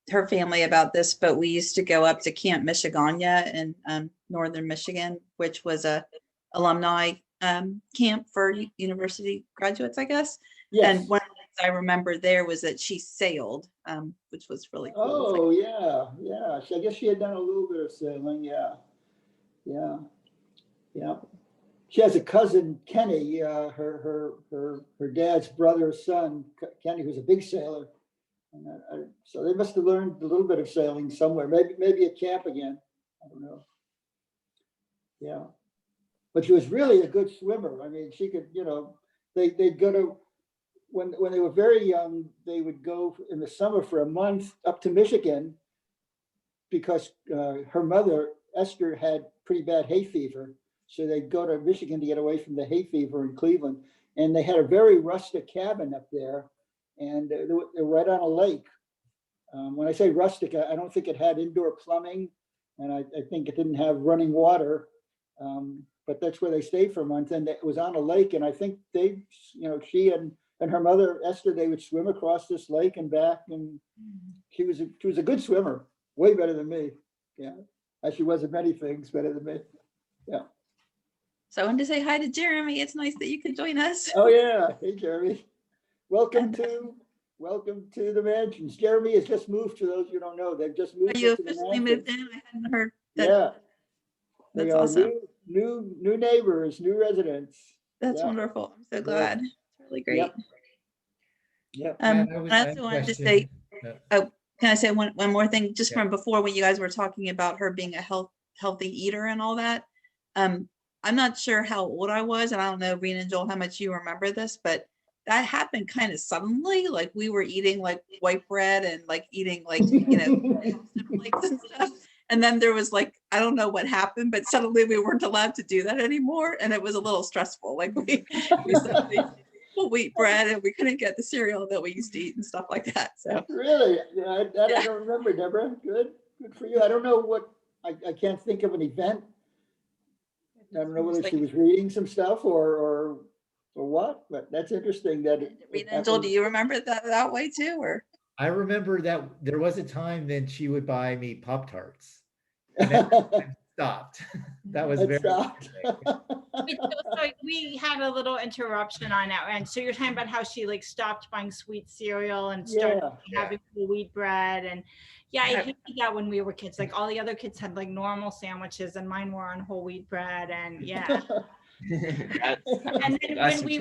her family about this, but we used to go up to Camp Michigana in northern Michigan, which was a alumni camp for university graduates, I guess. Yes. And one of the things I remember there was that she sailed, which was really cool. Oh, yeah. I guess she had done a little bit of sailing. Yeah. She has a cousin, Kenny, her dad's brother's son, Kenny, who's a big sailor. And so they must have learned a little bit of sailing somewhere, maybe at camp again. I don't know. Yeah. But she was really a good swimmer. I mean, she could, you know, they'd go to, when they were very young, they would go in the summer for a month up to Michigan because her mother, Esther, had pretty bad hay fever. So they'd go to Michigan to get away from the hay fever in Cleveland. And they had a very rustic cabin up there. And they're right on a lake. When I say rustic, I don't think it had indoor plumbing. And I think it didn't have running water. But that's where they stayed for a month. And it was on a lake. And I think they, you know, she and her mother, Esther, they would swim across this lake and back. And she was a good swimmer, way better than me. Yeah. As she was in many things, better than me. Yeah. So I wanted to say hi to Jeremy. It's nice that you could join us. Oh yeah, hey Jeremy. Welcome to the mansions. Jeremy has just moved, to those you don't know. They've just moved. You into the officially mansions. moved in? I hadn't heard that. Yeah. That's They are awesome. New neighbors, new residents. That's Yeah. wonderful. I'm so glad. It's really great. Yep. I I had a also wanted to question. say, Uh, can I say one more thing just Yeah. from before when you guys were talking about her being a healthy eater and all that? I'm not sure how old I was, and I don't know, Rena and Joel, how much you remember this, but that happened kind of suddenly. Like we were eating like white bread and like eating like, you know, flakes and stuff. And then there was like, I don't know what happened, but suddenly we weren't allowed to do that anymore. And it was a little stressful. Like we suddenly wheat bread and we couldn't get the cereal that we used to eat and stuff like that. So Really? Yeah, I don't remember, Deborah. Good for you. I don't know what, I can't think of an event. I don't know whether she was reading some stuff or what, but that's interesting that Rena and Joel, do you remember that way too, or? I remember that there was a time then she would buy me Pop-Tarts. And then it stopped. That was It very stopped. So we had a little interruption on our end. So you're talking about how she like stopped buying sweet cereal and started Yeah. having whole wheat bread. And yeah, I hated that when we were kids. Like all the other kids had like normal sandwiches and mine were on whole wheat bread. And yeah. And then when we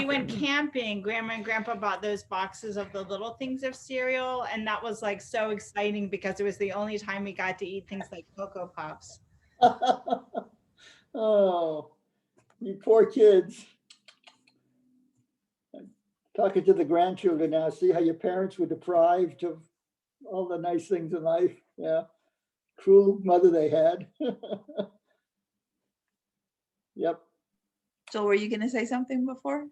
went camping, Grandma and Grandpa bought those boxes of the little things of cereal. And that was like so exciting because it was the only time we got to eat things like Cocoa Puffs. Oh, you poor kids. Talking to the grandchildren now, see how your parents were deprived of all the nice things in life. Yeah. Cruel mother they had. Yep. Joel, were you going to say something before?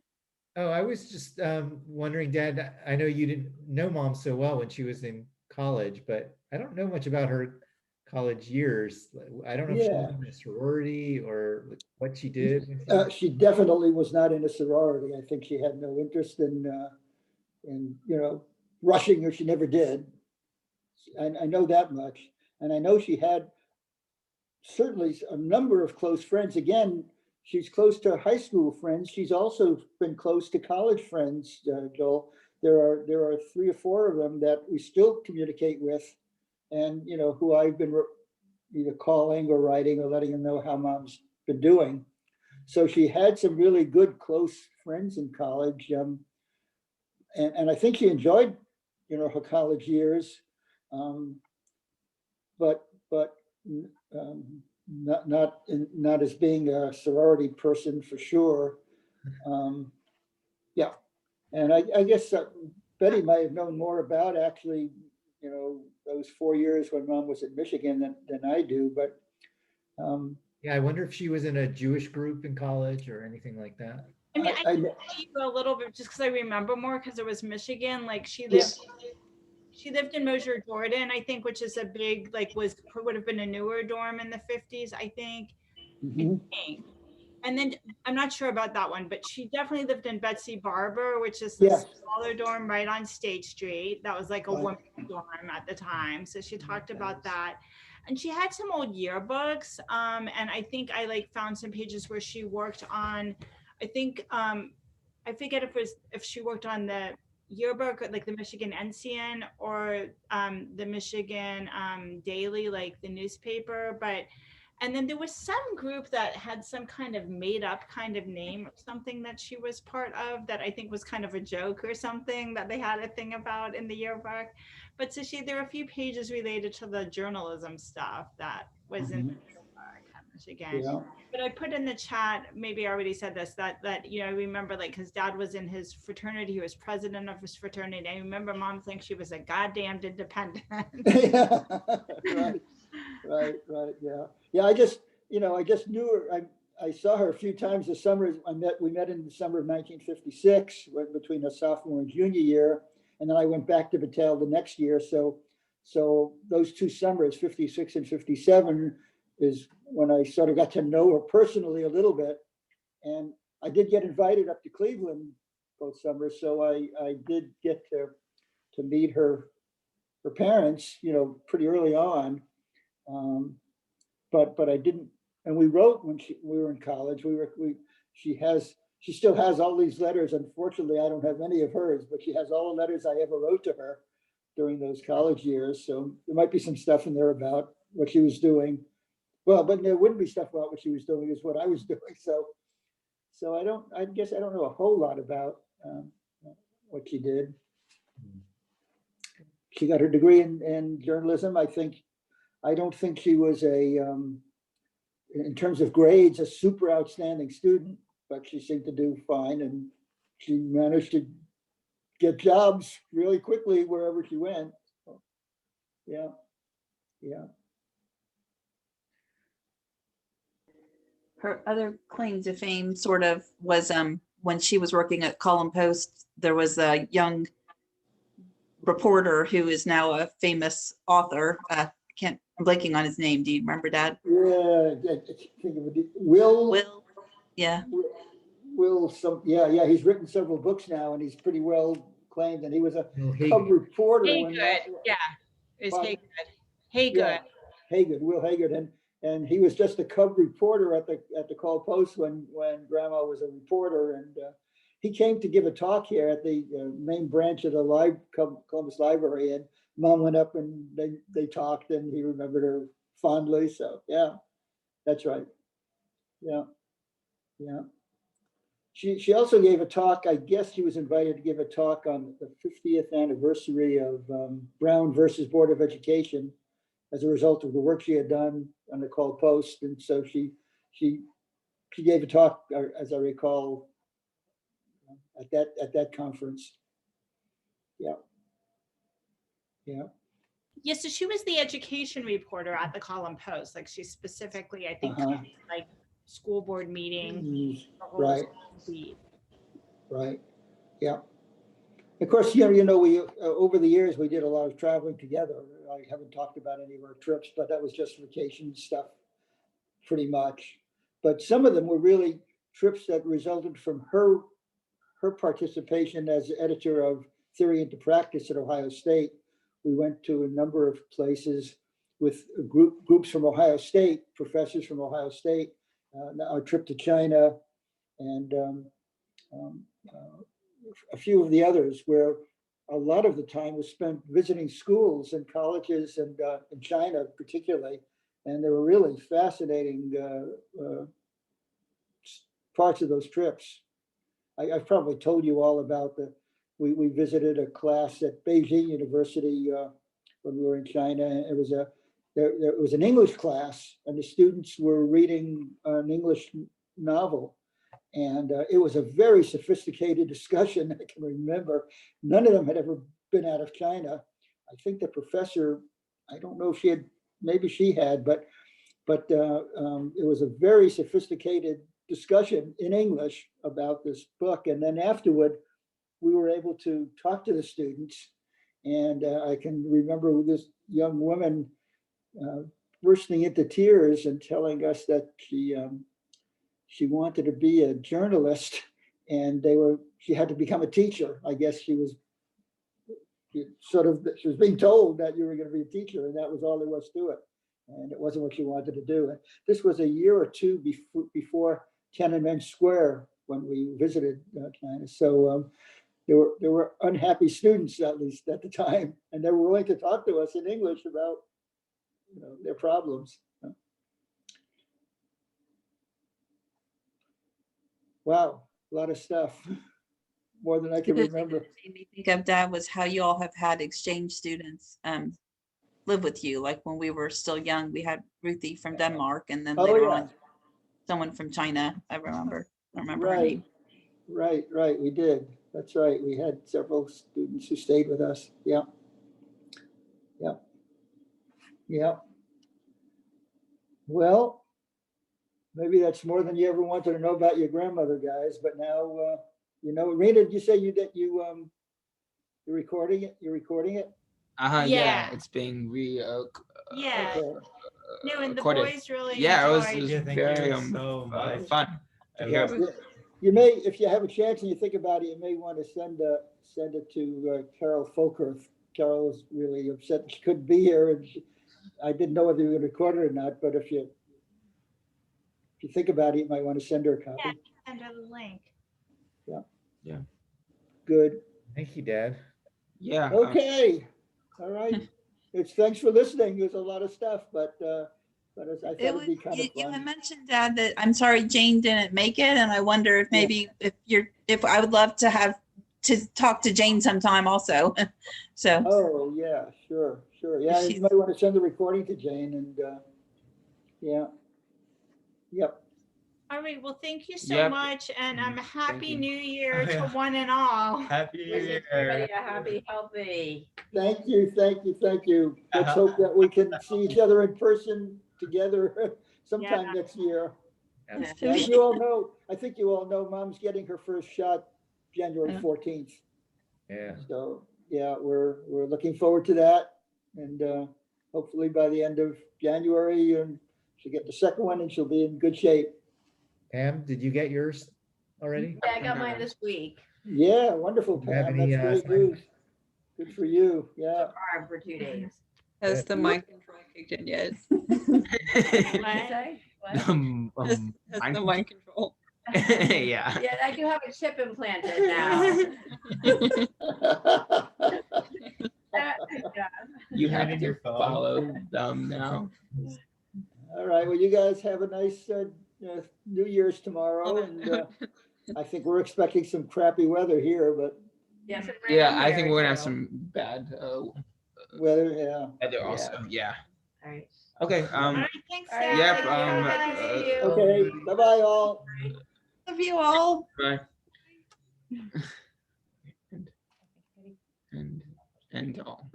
Oh, I was just wondering, Dad, I know you didn't know Mom so well when she was in college, but I don't know much about her college years. I don't know if she was Yeah. in a sorority or what she did. She definitely was not in a sorority. I think she had no interest in, rushing, or she never did. I know that much. And I know she had certainly a number of close friends. Again, she's close to high school friends. She's also been close to college friends, Joel. There are 3 or 4 of them that we still communicate with, and who I've been either calling or writing or letting them know how mom's been doing. So she had some really good close friends in college, and I think she enjoyed her college years, but not as being a sorority person for sure. Yeah, and I guess Betty might have known more about actually, those 4 years when mom was at Michigan than I do, but Yeah, I wonder if she was in a Jewish group in college or anything like that. I mean, I I- can tell you a little bit just because I remember more because it was Michigan. Like she Yeah. lived in Mosher, Jordan, I think, which is a big, like would have been a newer dorm in the 50s, I think. Mhm. And then I'm not sure about that one, but she definitely lived in Betsy Barber, which is Yeah. the smaller dorm right on State Street. That was like a Right. women's dorm at the time. So she talked about that. And she had some old yearbooks. And I think I like found some pages where she worked on, I think I forget if she worked on the yearbook, like the Michigan Ensign or the Michigan Daily, like the newspaper, and then there was some group that had some kind of made up kind of name or something that she was part of that I think was kind of a joke or something that they had a thing about in the yearbook. But so there were a few pages related to the journalism stuff that was in the yearbook at Michigan. Yeah. But I put in the chat, maybe I already said this, that I remember like his dad was in his fraternity, he was president of his fraternity. I remember mom saying she was a goddamn independent. Right. Yeah. I just knew her. I saw her a few times this summer. We met in the summer of 1956, between a sophomore and junior year, and then I went back to Battelle the next year. So those 2 summers, 56 and 57, is when I sort of got to know her personally a little bit. And I did get invited up to Cleveland both summers, so I did get to meet her parents, pretty early on. But I didn't, and we wrote when we were in college. She still has all these letters. Unfortunately, I don't have any of hers, but she has all the letters I ever wrote to her during those college years. So there might be some stuff in there about what she was doing. Well, but there wouldn't be stuff about what she was doing is what I was doing. So I guess I don't know a whole lot about what she did. She got her degree in journalism. I don't think she was in terms of grades, a super outstanding student, but she seemed to do fine, and she managed to get jobs really quickly wherever she went. So, yeah. Her other claim to fame sort of was when she was working at Column Post, there was a young reporter who is now a famous author. I'm blanking on his name. Do you remember, Dad? Yeah, I think of it. Will. Yeah. Yeah. He's written several books now, and he's pretty well claimed. And he was a Will cub Haygood. reporter. It was Pardon? Haygood. Haygood, Will Haygood, and he was just a cub reporter at the Call Post when Grandma was a reporter, and he came to give a talk here at the main branch of the Columbus Library, and Mom went up and they talked, and he remembered her fondly. So yeah, that's right. Yeah. She also gave a talk. I guess she was invited to give a talk on the 50th anniversary of Brown versus Board of Education, as a result of the work she had done on the Call Post. And so she gave a talk, as I recall, at that conference. Yeah. Yeah, so she was the education reporter at the Column Post. Like she specifically, I think, covered, like school board meeting. Right. Yeah. Of course, we over the years we did a lot of traveling together. I haven't talked about any of our trips, but that was just vacation stuff, pretty much. But some of them were really trips that resulted from her participation as editor of Theory into Practice at Ohio State. We went to a number of places with groups from Ohio State, professors from Ohio State, our trip to China, and a few of the others, where a lot of the time was spent visiting schools and colleges and in China particularly. And they were really fascinating parts of those trips. I've probably told you all about we visited a class at Beijing University when we were in China. It was there was an English class, and the students were reading an English novel. And it was a very sophisticated discussion. I can remember none of them had ever been out of China. I think the professor, I don't know if she had, maybe she had, but it was a very sophisticated discussion in English about this book. And then afterward, we were able to talk to the students. And I can remember this young woman bursting into tears and telling us that she wanted to be a journalist, and she had to become a teacher. I guess she was being told that you were going to be a teacher, and that was all there was to it. And it wasn't what she wanted to do. And this was a year or two before Tiananmen Square when we visited China. So there were unhappy students, at least at the time, and they were willing to talk to us in English about their problems. Wow, a lot of stuff, more than I can remember. What made me think of, Dad, was how you all have had exchange students live with you. Like when we were still young, we had Ruthie from Denmark, and then later on, someone from China. I remember her name. Right. We did. That's right. We had several students who stayed with us. Yeah. Well, maybe that's more than you ever wanted to know about your grandmother, guys. But now, Rena, did you say you're recording it? You're recording it? Yeah, Yeah. it's being Yeah. Okay. No, and the recorded. boys really Yeah, it enjoyed. was Yeah, thank very you so much. fun to I hear. love Yeah. You may, if you have a chance and you think about it, you may want to send it to Carol Folkerth. Carol was really upset she couldn't be here, and I didn't know whether you were going to record it or not. But if you think about it, you might want to send her a copy. Send her the link. Good. Thank you, Dad. Yeah. Okay. All right. Thanks for listening. There's a lot of stuff, but I thought it'd be kind of You had fun. mentioned, Dad, that I'm sorry Jane didn't make it, and I wonder if maybe if I would love to have to talk to Jane sometime also. So. Oh, yeah, sure. Yeah, you might want to send the recording to Jane and, yeah. Yep. All right. Well, thank you so Yep. much, and happy you. New Year Oh, to yeah. one and all. Happy New Wish Year. everybody a happy, healthy. Thank you. Let's hope that we can see each other in person together sometime Yeah. next year. Yeah. As you all know, I think you all know, Mom's getting her first shot January 14th. Yeah. So, yeah, we're looking forward to that. And hopefully by the end of January, she'll get the second one and she'll be in good shape. Pam, did you get yours already? Yeah, I got mine this week. Yeah, wonderful, Do you have Pam. any, That's great news. Good for you. Yeah. Arm for 2 days. Has the mind control kicked in yet? What did you say? What? Has the mind control? Yeah. Yeah, I do have a chip implanted now. Yeah. You have Reading to your phone. follow them now. All right. Well, you guys have a nice New Year's tomorrow. And I think we're expecting some crappy weather here, but Yes, it Yeah, rained I here, think we're gonna have so- some bad weather, yeah. weather also. Yeah. All right. Okay. All right. Thanks, All right, Yep, Dad. thank you. Good to see you. Okay. Bye-bye, all. Love you all. Bye. And all.